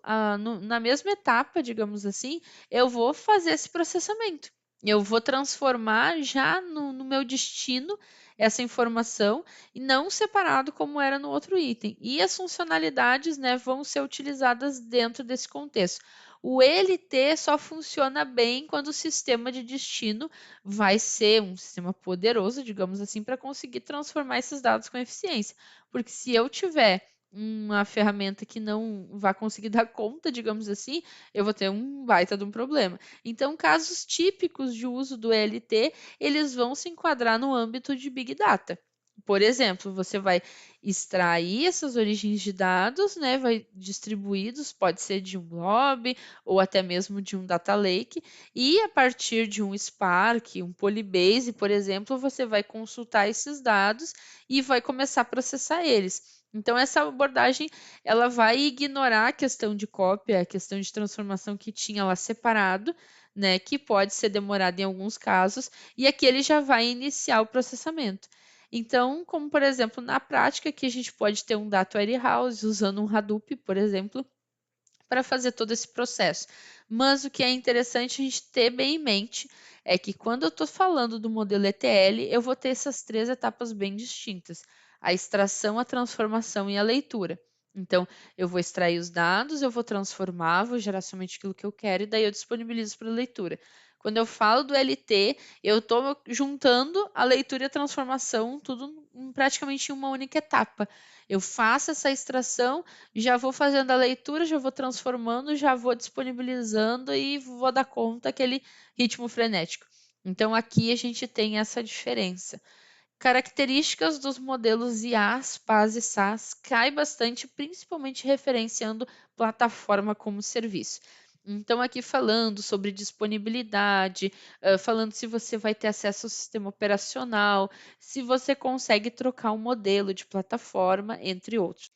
na mesma etapa, digamos assim, eu vou fazer esse processamento. Eu vou transformar já no meu destino essa informação e não separado como era no outro item. E as funcionalidades, né, vão ser utilizadas dentro desse contexto. O ELT só funciona bem quando o sistema de destino vai ser um sistema poderoso, digamos assim, para conseguir transformar esses dados com eficiência. Porque se eu tiver uma ferramenta que não vai conseguir dar conta, digamos assim, eu vou ter um baita de um problema. Então, casos típicos de uso do ELT, eles vão se enquadrar no âmbito de Big Data. Por exemplo, você vai extrair essas origens de dados, né, vai distribuídos, pode ser de um blob ou até mesmo de um data lake, e a partir de um Spark, um Polybase, por exemplo, você vai consultar esses dados e vai começar a processar eles. Então, essa abordagem ela vai ignorar a questão de cópia, a questão de transformação que tinha lá separado, né, que pode ser demorada em alguns casos, e aqui ele já vai iniciar o processamento. Então, como por exemplo, na prática, que a gente pode ter um data warehouse usando um Hadoop, por exemplo, para fazer todo esse processo. Mas o que é interessante a gente ter bem em mente é que quando eu estou falando do modelo ETL, eu vou ter essas três etapas bem distintas: a extração, a transformação e a leitura. Então, eu vou extrair os dados, eu vou transformar, vou gerar somente aquilo que eu quero e daí eu disponibilizo para leitura. Quando eu falo do LT, eu estou juntando a leitura e a transformação, tudo praticamente em uma única etapa. Eu faço essa extração, já vou fazendo a leitura, já vou transformando, já vou disponibilizando e vou dar conta aquele ritmo frenético. Então aqui a gente tem essa diferença. Características dos modelos IaaS, PaaS e SaaS cai bastante, principalmente referenciando plataforma como serviço. Então, aqui falando sobre disponibilidade, falando se você vai ter acesso ao sistema operacional, se você consegue trocar um modelo de plataforma, entre outros.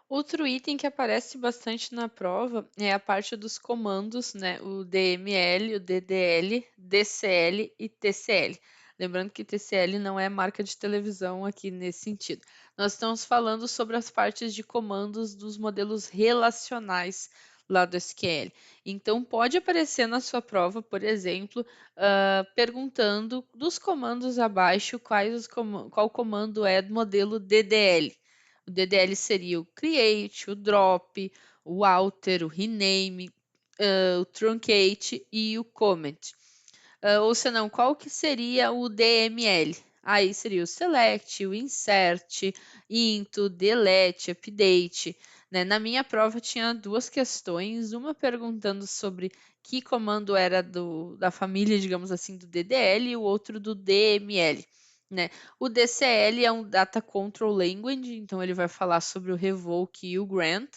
Outro item que aparece bastante na prova é a parte dos comandos, né? O DML, o DDL, DCL e TCL. Lembrando que TCL não é marca de televisão aqui nesse sentido. Nós estamos falando sobre as partes de comandos dos modelos relacionais lá do SQL. Então, pode aparecer na sua prova, por exemplo, perguntando dos comandos abaixo qual comando é do modelo DDL. O DDL seria o create, o drop, o alter, o rename, o truncate e o comment. Ou senão, qual que seria o DML? Aí seria o select, o insert, into, delete, update. Né? Na minha prova tinha duas questões, uma perguntando sobre que comando era da família, digamos assim, do DDL e o outro do DML. Né? O DCL é um Data Control Language, então ele vai falar sobre o revoke e o grant.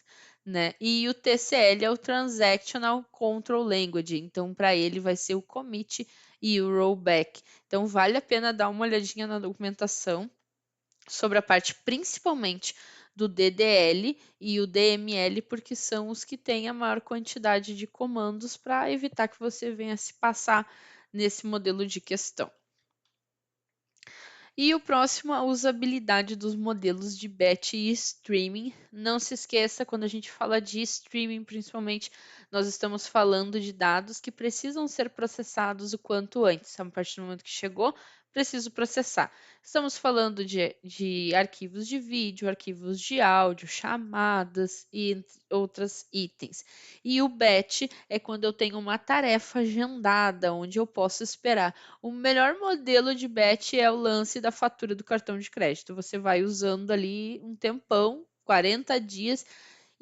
Né? E o TCL é o Transactional Control Language, então para ele vai ser o commit e o rollback. Então vale a pena dar uma olhadinha na documentação sobre a parte principalmente do DDL e o DML, porque são os que têm a maior quantidade de comandos para evitar que você venha se passar nesse modelo de questão. E o próximo, a usabilidade dos modelos de batch e streaming. Não se esqueça, quando a gente fala de streaming, principalmente, nós estamos falando de dados que precisam ser processados o quanto antes. A partir do momento que chegou, preciso processar. Estamos falando de arquivos de vídeo, arquivos de áudio, chamadas e outros itens. E o batch é quando eu tenho uma tarefa agendada, onde eu posso esperar. O melhor modelo de batch é o lance da fatura do cartão de crédito. Você vai usando ali um tempão, 40 dias,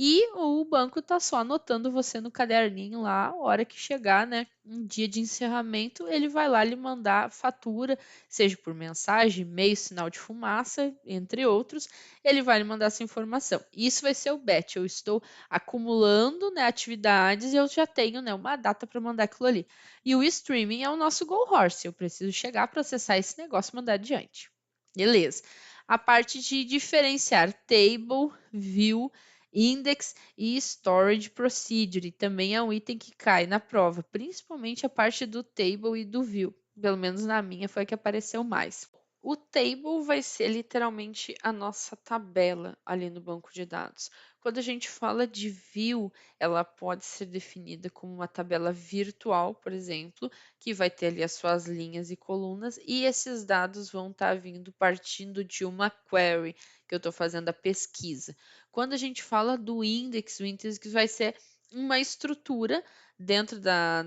e o banco está só anotando você no caderninho lá, a hora que chegar, né? Um dia de encerramento, ele vai lá lhe mandar a fatura, seja por mensagem, e-mail, sinal de fumaça, entre outros, ele vai lhe mandar essa informação. Isso vai ser o batch. Eu estou acumulando, né, atividades e eu já tenho, né, uma data para mandar aquilo ali. E o streaming é o nosso go horse. Eu preciso chegar, processar esse negócio e mandar adiante. Beleza. A parte de diferenciar table, view, index e storage procedure também é um item que cai na prova, principalmente a parte do table e do view. Pelo menos na minha foi a que apareceu mais. O table vai ser literalmente a nossa tabela ali no banco de dados. Quando a gente fala de view, ela pode ser definida como uma tabela virtual, por exemplo, que vai ter ali as suas linhas e colunas, e esses dados vão estar vindo partindo de uma query, que eu estou fazendo a pesquisa. Quando a gente fala do index, o index vai ser uma estrutura dentro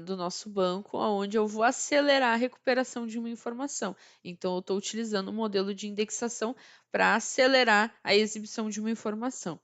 do nosso banco, onde eu vou acelerar a recuperação de uma informação. Então, eu estou utilizando um modelo de indexação para acelerar a exibição de uma informação.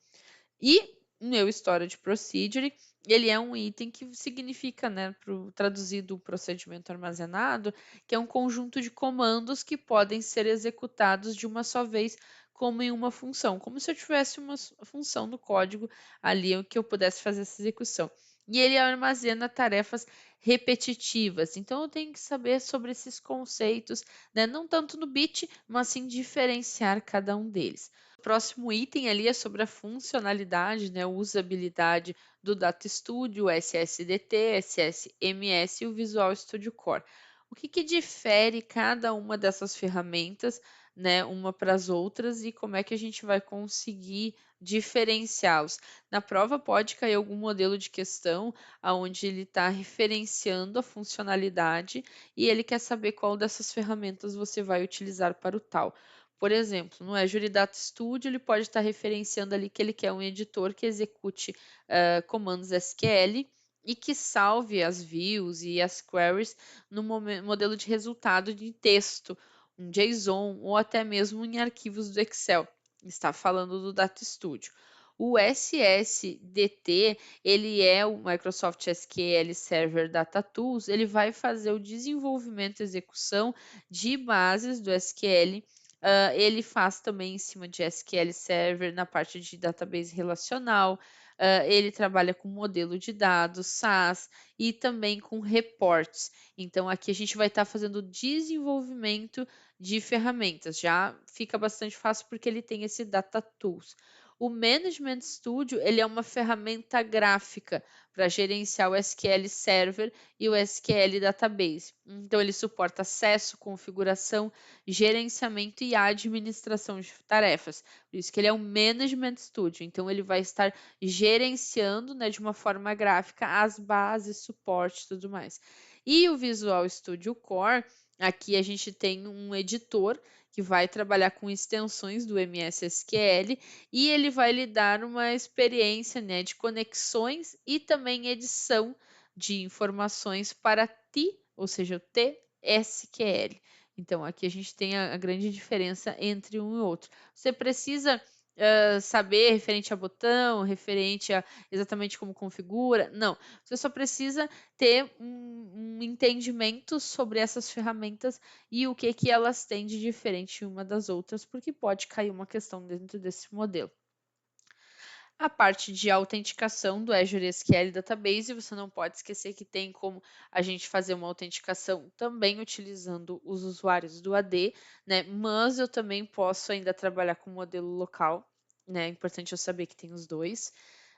E o meu storage procedure, ele é um item que significa, né, traduzido o procedimento armazenado, que é um conjunto de comandos que podem ser executados de uma só vez como em uma função, como se eu tivesse uma função no código ali que eu pudesse fazer essa execução. E ele armazena tarefas repetitivas. Então, eu tenho que saber sobre esses conceitos, né? Não tanto no bit, mas sim diferenciar cada um deles. O próximo item ali é sobre a funcionalidade, né? Usabilidade do Data Studio, o SSDT, SSMS e o Visual Studio Core. O que difere cada uma dessas ferramentas, né, uma para as outras e como é que a gente vai conseguir diferenciá-los? Na prova pode cair algum modelo de questão onde ele está referenciando a funcionalidade e ele quer saber qual dessas ferramentas você vai utilizar para o tal. Por exemplo, no Azure Data Studio, ele pode estar referenciando ali que ele quer um editor que execute comandos SQL e que salve as views e as queries no modelo de resultado de texto, um JSON ou até mesmo em arquivos do Excel. Está falando do Data Studio. O SSDT, ele é o Microsoft SQL Server Data Tools, ele vai fazer o desenvolvimento e execução de bases do SQL. Ele faz também em cima de SQL Server na parte de database relacional. Ele trabalha com modelo de dados, SAS e também com reports. Então, aqui a gente vai estar fazendo desenvolvimento de ferramentas. Já fica bastante fácil porque ele tem esse Data Tools. O Management Studio, ele é uma ferramenta gráfica para gerenciar o SQL Server e o SQL Database. Então, ele suporta acesso, configuração, gerenciamento e administração de tarefas. Por isso que ele é um Management Studio. Então, ele vai estar gerenciando, né, de uma forma gráfica as bases, suporte e tudo mais. E o Visual Studio Core, aqui a gente tem um editor que vai trabalhar com extensões do MS SQL e ele vai lhe dar uma experiência, né, de conexões e também edição de informações para TI, ou seja, o TSQL. Então, aqui a gente tem a grande diferença entre um e outro. Você precisa saber referente a botão, referente a exatamente como configura. Não, você só precisa ter um entendimento sobre essas ferramentas e o que elas têm de diferente uma das outras, porque pode cair uma questão dentro desse modelo. A parte de autenticação do Azure SQL Database, você não pode esquecer que tem como a gente fazer uma autenticação também utilizando os usuários do AD, né? Mas eu também posso ainda trabalhar com modelo local, né? É importante eu saber que tem os dois.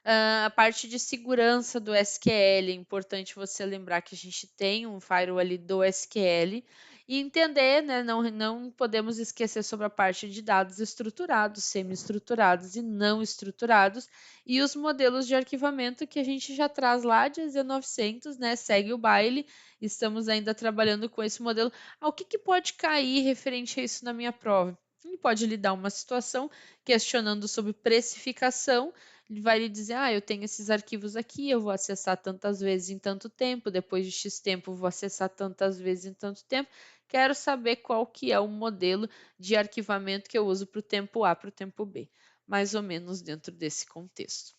A parte de segurança do SQL, é importante você lembrar que a gente tem um firewall ali do SQL e entender, né? Não podemos esquecer sobre a parte de dados estruturados, semi-estruturados e não estruturados e os modelos de arquivamento que a gente já traz lá de EZ900, né? Segue o baile, estamos ainda trabalhando com esse modelo. O que pode cair referente a isso na minha prova? Ele pode lhe dar uma situação questionando sobre precificação, ele vai lhe dizer, eu tenho esses arquivos aqui, eu vou acessar tantas vezes em tanto tempo, depois de X tempo vou acessar tantas vezes em tanto tempo, quero saber qual que é o modelo de arquivamento que eu uso para o tempo A, para o tempo B, mais ou menos dentro desse contexto.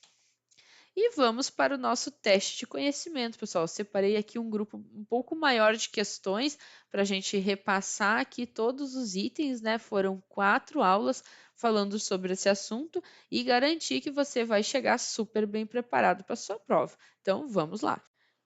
E vamos para o nosso teste de conhecimento, pessoal. Eu separei aqui um grupo um pouco maior de questões para a gente repassar aqui todos os itens, né? Foram 4 aulas falando sobre esse assunto e garantir que você vai chegar super bem preparado para a sua prova. Então, vamos lá.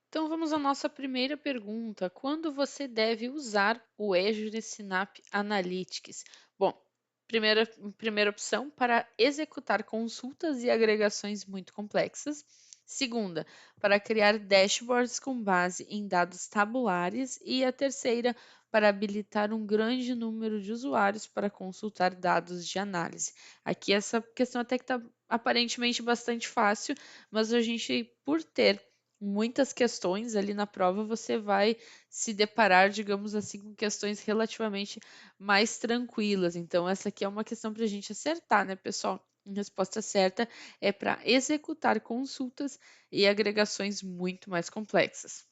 Então, vamos à nossa primeira pergunta. Quando você deve usar o Azure Synapse Analytics? Bom, primeira opção, para executar consultas e agregações muito complexas. Segunda, para criar dashboards com base em dados tabulares. E a terceira, para habilitar um grande número de usuários para consultar dados de análise. Aqui essa questão até que está aparentemente bastante fácil, mas a gente, por ter muitas questões ali na prova, você vai se deparar, digamos assim, com questões relativamente mais tranquilas. Então, essa aqui é uma questão para a gente acertar, né, pessoal? A resposta certa é para executar consultas e agregações muito mais complexas.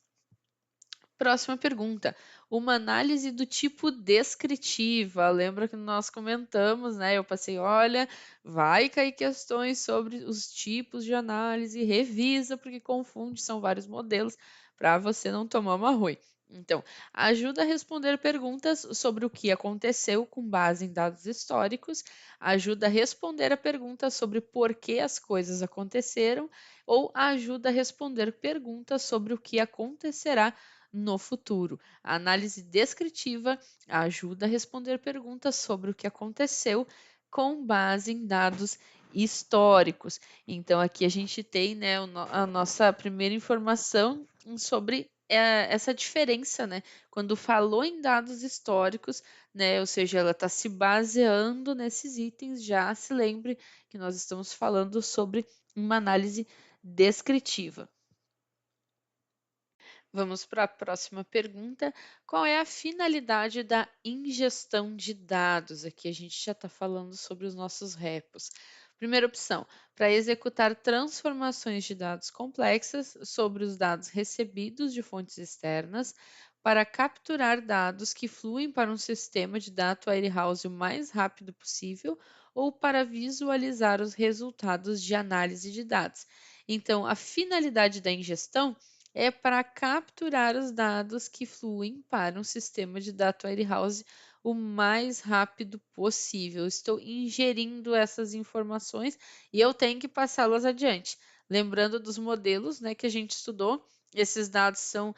Próxima pergunta. Uma análise do tipo descritiva. Lembra que nós comentamos, né? Eu passei, olha, vai cair questões sobre os tipos de análise, revisa, porque confunde, são vários modelos, para você não tomar uma ruim. Então, ajuda a responder perguntas sobre o que aconteceu com base em dados históricos, ajuda a responder a perguntas sobre por que as coisas aconteceram, ou ajuda a responder perguntas sobre o que acontecerá no futuro. A análise descritiva ajuda a responder perguntas sobre o que aconteceu com base em dados históricos. Então, aqui a gente tem, né, a nossa primeira informação sobre essa diferença, né? Quando falou em dados históricos, né? Ou seja, ela está se baseando nesses itens, já se lembre que nós estamos falando sobre uma análise descritiva. Vamos para a próxima pergunta. Qual é a finalidade da ingestão de dados? Aqui a gente já está falando sobre os nossos repos. Primeira opção, para executar transformações de dados complexas sobre os dados recebidos de fontes externas, para capturar dados que fluem para um sistema de data warehouse o mais rápido possível ou para visualizar os resultados de análise de dados. Então, a finalidade da ingestão é para capturar os dados que fluem para um sistema de data warehouse o mais rápido possível. Estou ingerindo essas informações e eu tenho que passá-las adiante. Lembrando dos modelos, né, que a gente estudou, esses dados são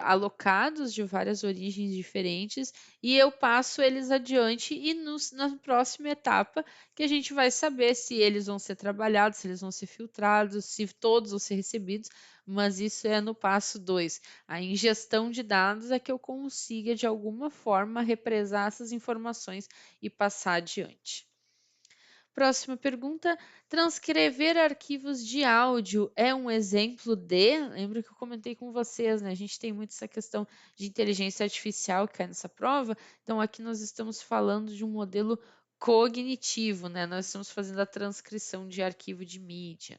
alocados de várias origens diferentes e eu passo eles adiante e na próxima etapa que a gente vai saber se eles vão ser trabalhados, se eles vão ser filtrados, se todos vão ser recebidos, mas isso é no passo 2. A ingestão de dados é que eu consiga, de alguma forma, represar essas informações e passar adiante. Próxima pergunta: transcrever arquivos de áudio é um exemplo de. Lembra que eu comentei com vocês, né? A gente tem muito essa questão de inteligência artificial que cai nessa prova, então aqui nós estamos falando de um modelo cognitivo, né? Nós estamos fazendo a transcrição de arquivo de mídia.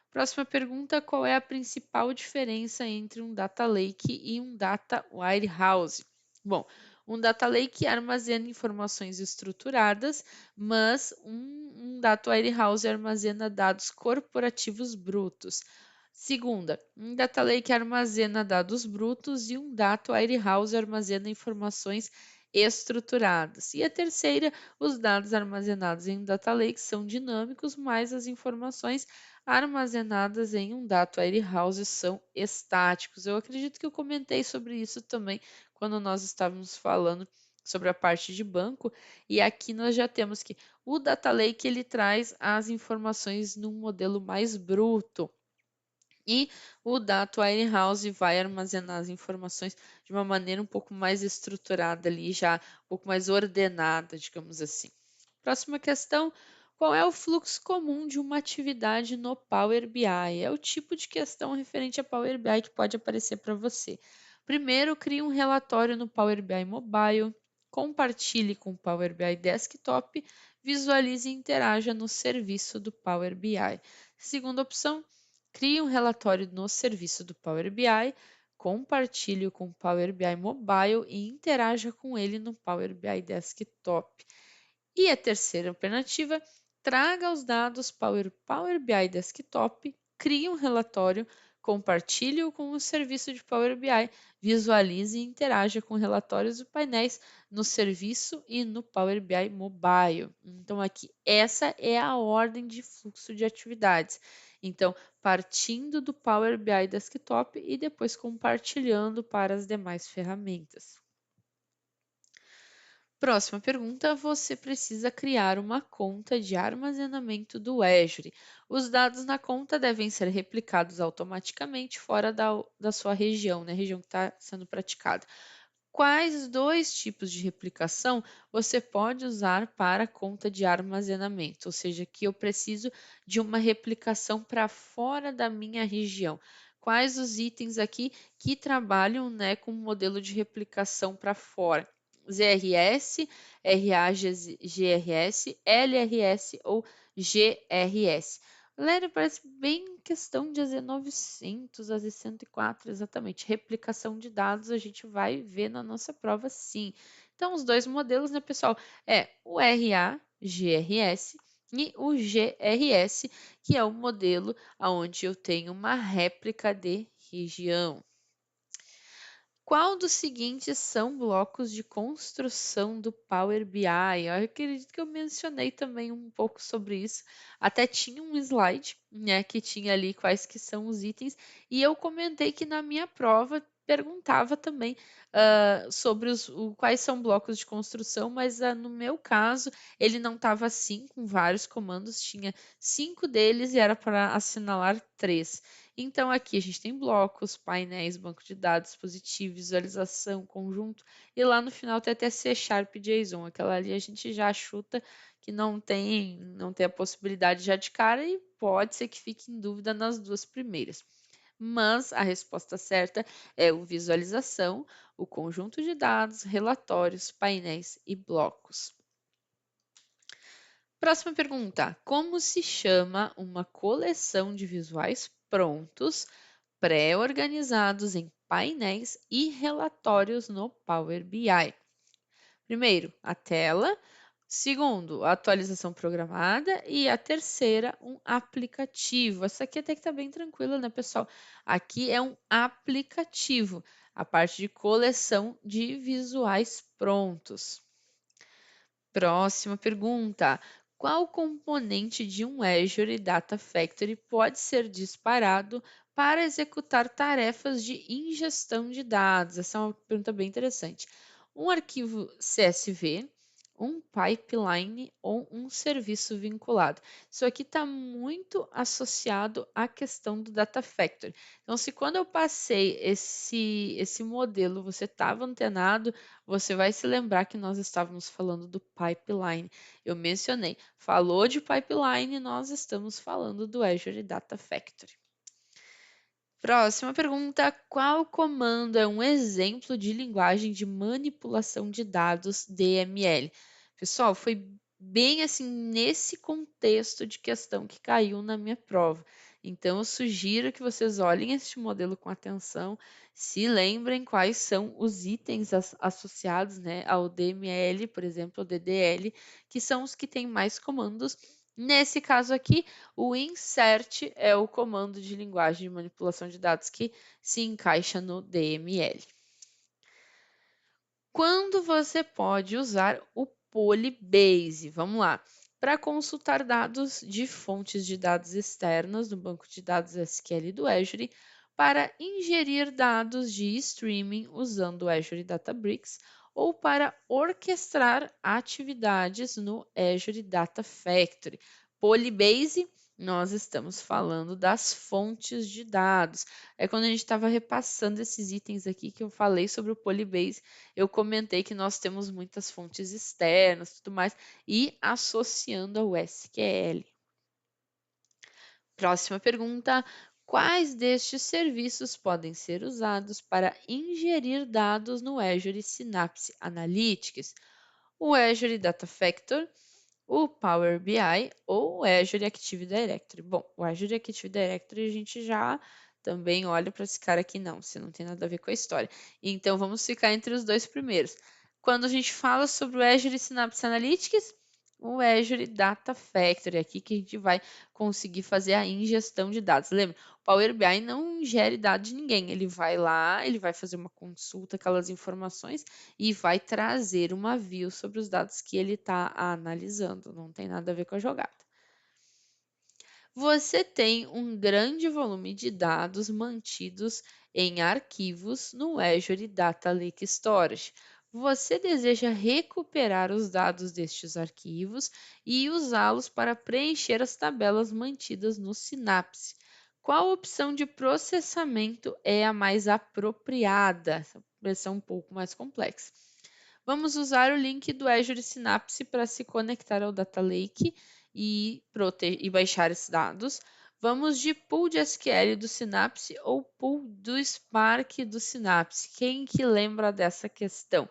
Próxima pergunta: qual é a principal diferença entre um data lake e um data warehouse? Bom, um data lake armazena informações estruturadas, mas um data warehouse armazena dados corporativos brutos. Segunda, um data lake armazena dados brutos e um data warehouse armazena informações estruturadas. E a terceira, os dados armazenados em um data lake são dinâmicos, mas as informações armazenadas em um data warehouse são estáticos. Eu acredito que eu comentei sobre isso também quando nós estávamos falando sobre a parte de banco, e aqui nós já temos que o data lake ele traz as informações num modelo mais bruto. E o Data Warehouse vai armazenar as informações de uma maneira um pouco mais estruturada ali, já um pouco mais ordenada, digamos assim. Próxima questão: qual é o fluxo comum de uma atividade no Power BI? É o tipo de questão referente a Power BI que pode aparecer para você. Primeiro, crie um relatório no Power BI Mobile, compartilhe com o Power BI Desktop, visualize e interaja no serviço do Power BI. Segunda opção, crie um relatório no serviço do Power BI, compartilhe com o Power BI Mobile e interaja com ele no Power BI Desktop. E a terceira alternativa, traga os dados para o Power BI Desktop, crie um relatório, compartilhe-o com o serviço de Power BI, visualize e interaja com relatórios e painéis no serviço e no Power BI Mobile. Então, aqui, essa é a ordem de fluxo de atividades. Então, partindo do Power BI Desktop e depois compartilhando para as demais ferramentas. Próxima pergunta: você precisa criar uma conta de armazenamento do Azure. Os dados na conta devem ser replicados automaticamente fora da sua região, né? Região que está sendo praticada. Quais dois tipos de replicação você pode usar para a conta de armazenamento? Ou seja, que eu preciso de uma replicação para fora da minha região. Quais os itens aqui que trabalham, né, com modelo de replicação para fora? ZRS, RAGRS, LRS ou GRS. Lério, parece bem questão de AZ900, AZ104, exatamente. Replicação de dados a gente vai ver na nossa prova, sim. Então, os dois modelos, né, pessoal, é o RAGRS e o GRS, que é o modelo onde eu tenho uma réplica de região. Qual dos seguintes são blocos de construção do Power BI? Eu acredito que eu mencionei também um pouco sobre isso. Até tinha um slide, né, que tinha ali quais que são os itens, e eu comentei que na minha prova perguntava também sobre quais são blocos de construção, mas no meu caso ele não estava assim com vários comandos, tinha 5 deles e era para assinalar 3. Então, aqui a gente tem blocos, painéis, banco de dados, dispositivo, visualização, conjunto, e lá no final tem até C Sharp JSON. Aquela ali a gente já chuta que não tem a possibilidade já de cara e pode ser que fique em dúvida nas duas primeiras. Mas a resposta certa é o visualização, o conjunto de dados, relatórios, painéis e blocos. Próxima pergunta: como se chama uma coleção de visuais prontos, pré-organizados em painéis e relatórios no Power BI? Primeiro, a tela. Segundo, a atualização programada. E a terceira, um aplicativo. Essa aqui até que está bem tranquila, né, pessoal? Aqui é um aplicativo, a parte de coleção de visuais prontos. Próxima pergunta: qual componente de um Azure Data Factory pode ser disparado para executar tarefas de ingestão de dados? Essa é uma pergunta bem interessante. Um arquivo CSV, um pipeline ou um serviço vinculado? Isso aqui está muito associado à questão do Data Factory. Então, se quando eu passei esse modelo você estava antenado, você vai se lembrar que nós estávamos falando do pipeline. Eu mencionei, falou de pipeline, nós estamos falando do Azure Data Factory. Próxima pergunta: qual comando é um exemplo de linguagem de manipulação de dados DML? Pessoal, foi bem assim nesse contexto de questão que caiu na minha prova. Então, eu sugiro que vocês olhem este modelo com atenção, se lembrem quais são os itens associados, né, ao DML, por exemplo, ao DDL, que são os que têm mais comandos. Nesse caso aqui, o insert é o comando de linguagem de manipulação de dados que se encaixa no DML. Quando você pode usar o Polybase? Vamos lá. Para consultar dados de fontes de dados externas no banco de dados SQL do Azure, para ingerir dados de streaming usando o Azure Databricks ou para orquestrar atividades no Azure Data Factory. Polybase, nós estamos falando das fontes de dados. É quando a gente estava repassando esses itens aqui que eu falei sobre o Polybase, eu comentei que nós temos muitas fontes externas, tudo mais, e associando ao SQL. Próxima pergunta: quais destes serviços podem ser usados para ingerir dados no Azure Synapse Analytics? O Azure Data Factor, o Power BI ou o Azure Active Directory. Bom, o Azure Active Directory a gente já também olha para esse cara aqui, não, você não tem nada a ver com a história. Então vamos ficar entre os dois primeiros. Quando a gente fala sobre o Azure Synapse Analytics, o Azure Data Factory, aqui que a gente vai conseguir fazer a ingestão de dados. Lembra, o Power BI não ingere dados de ninguém, ele vai lá, ele vai fazer uma consulta, aquelas informações e vai trazer uma view sobre os dados que ele está analisando, não tem nada a ver com a jogada. Você tem um grande volume de dados mantidos em arquivos no Azure Data Lake Storage. Você deseja recuperar os dados destes arquivos e usá-los para preencher as tabelas mantidas no Synapse. Qual opção de processamento é a mais apropriada? Essa versão um pouco mais complexa. Vamos usar o link do Azure Synapse para se conectar ao Data Lake e baixar esses dados. Vamos de pool de SQL do Synapse ou pool do Spark do Synapse. Quem que lembra dessa questão?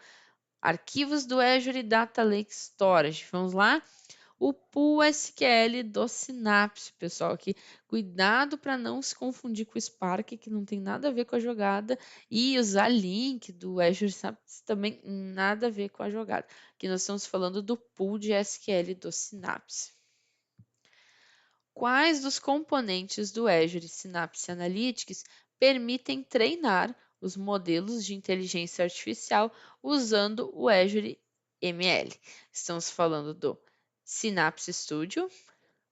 Arquivos do Azure Data Lake Storage. Vamos lá? O pool SQL do Synapse, pessoal, aqui. Cuidado para não se confundir com o Spark, que não tem nada a ver com a jogada, e usar link do Azure Synapse também nada a ver com a jogada. Aqui nós estamos falando do pool de SQL do Synapse. Quais dos componentes do Azure Synapse Analytics permitem treinar os modelos de inteligência artificial usando o Azure ML. Estamos falando do Synapse Studio,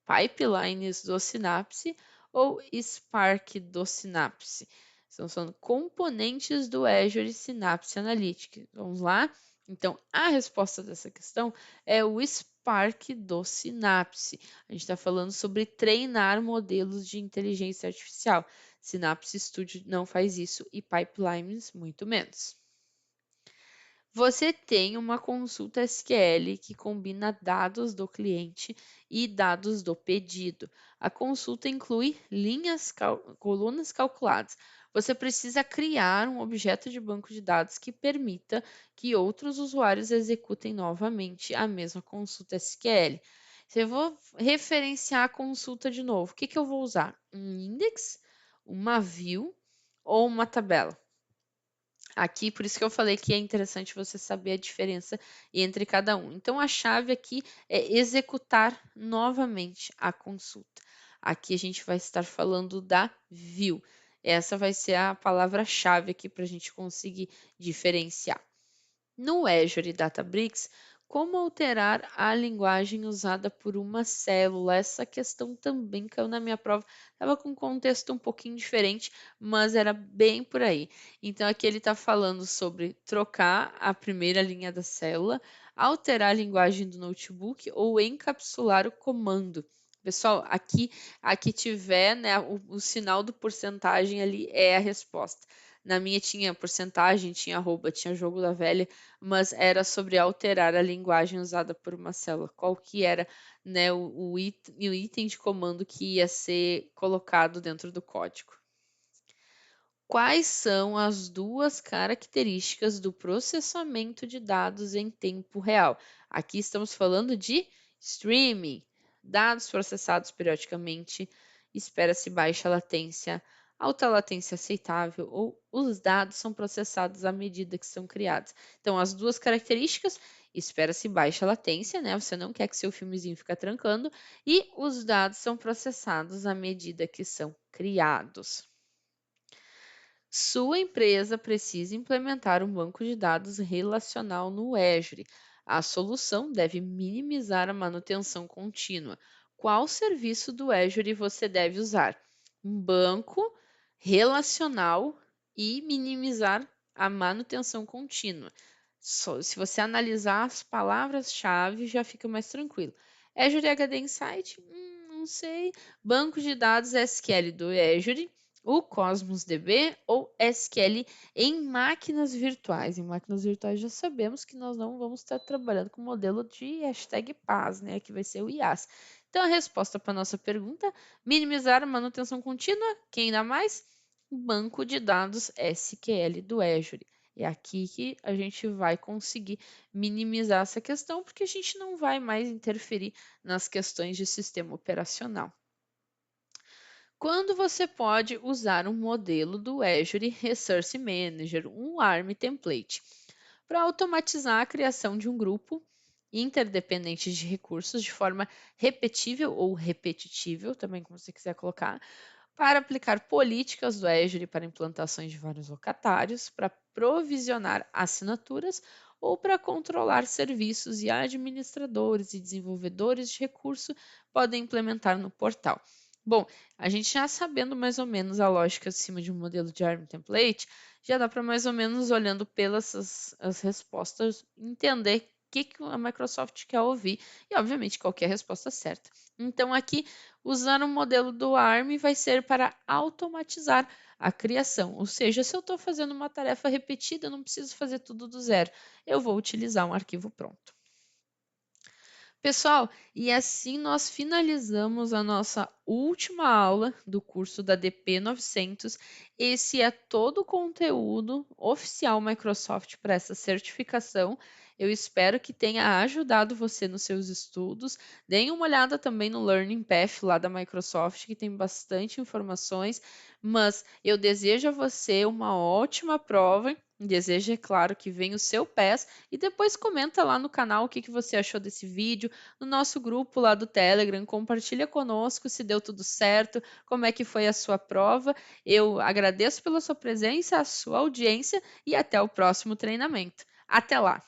pipelines do Synapse ou Spark do Synapse. Estamos falando componentes do Azure Synapse Analytics. Vamos lá? Então, a resposta dessa questão é o Spark do Synapse. A gente está falando sobre treinar modelos de inteligência artificial. Synapse Studio não faz isso e pipelines muito menos. Você tem uma consulta SQL que combina dados do cliente e dados do pedido. A consulta inclui colunas calculadas. Você precisa criar um objeto de banco de dados que permita que outros usuários executem novamente a mesma consulta SQL. Se eu vou referenciar a consulta de novo, o que eu vou usar? Um index, uma view ou uma tabela? Aqui, por isso que eu falei que é interessante você saber a diferença entre cada um. Então, a chave aqui é executar novamente a consulta. Aqui a gente vai estar falando da view. Essa vai ser a palavra-chave aqui para a gente conseguir diferenciar. No Azure Databricks, como alterar a linguagem usada por uma célula? Essa questão também caiu na minha prova. Estava com um contexto um pouquinho diferente, mas era bem por aí. Então, aqui ele está falando sobre trocar a primeira linha da célula, alterar a linguagem do notebook ou encapsular o comando. Pessoal, aqui tiver, né, o sinal do porcentagem ali é a resposta. Na minha tinha porcentagem, tinha arroba, tinha jogo da velha, mas era sobre alterar a linguagem usada por uma célula. Qual que era, né, o item de comando que ia ser colocado dentro do código. Quais são as duas características do processamento de dados em tempo real? Aqui estamos falando de streaming, dados processados periodicamente, espera-se baixa latência, alta latência aceitável ou os dados são processados à medida que são criados. Então, as duas características, espera-se baixa latência, né? Você não quer que seu filmezinho fique trancando, e os dados são processados à medida que são criados. Sua empresa precisa implementar um banco de dados relacional no Azure. A solução deve minimizar a manutenção contínua. Qual serviço do Azure você deve usar? Um banco relacional e minimizar a manutenção contínua. Se você analisar as palavras-chave, já fica mais tranquilo. Azure HD Insight? Não sei. Banco de dados SQL do Azure, o Cosmos DB ou SQL em máquinas virtuais. Em máquinas virtuais já sabemos que nós não vamos estar trabalhando com o modelo de hashtag paz, né? Que vai ser o IaaS. Então, a resposta para a nossa pergunta, minimizar a manutenção contínua, quem dá mais? Banco de dados SQL do Azure. É aqui que a gente vai conseguir minimizar essa questão, porque a gente não vai mais interferir nas questões de sistema operacional. Quando você pode usar um modelo do Azure Resource Manager, um ARM template, para automatizar a criação de um grupo interdependente de recursos de forma repetível ou repetitível, também como você quiser colocar, para aplicar políticas do Azure para implantações de vários locatários, para provisionar assinaturas ou para controlar serviços e administradores e desenvolvedores de recurso podem implementar no portal. Bom, a gente já sabendo mais ou menos a lógica acima de um modelo de ARM template, já dá para mais ou menos olhando pelas as respostas entender o que a Microsoft quer ouvir e, obviamente, qualquer resposta certa. Então, aqui, usar o modelo do ARM vai ser para automatizar a criação, ou seja, se eu estou fazendo uma tarefa repetida, eu não preciso fazer tudo do zero, eu vou utilizar um arquivo pronto. Pessoal, e assim nós finalizamos a nossa última aula do curso da DP 900. Esse é todo o conteúdo oficial Microsoft para essa certificação. Eu espero que tenha ajudado você nos seus estudos. Deem uma olhada também no Learning Path lá da Microsoft, que tem bastante informações. Mas eu desejo a você uma ótima prova Desejo, é claro, que venha o seu PES e depois comenta lá no canal o que você achou desse vídeo, no nosso grupo lá do Telegram, compartilha conosco se deu tudo certo, como é que foi a sua prova. Eu agradeço pela sua presença, a sua audiência e até o próximo treinamento. Até lá!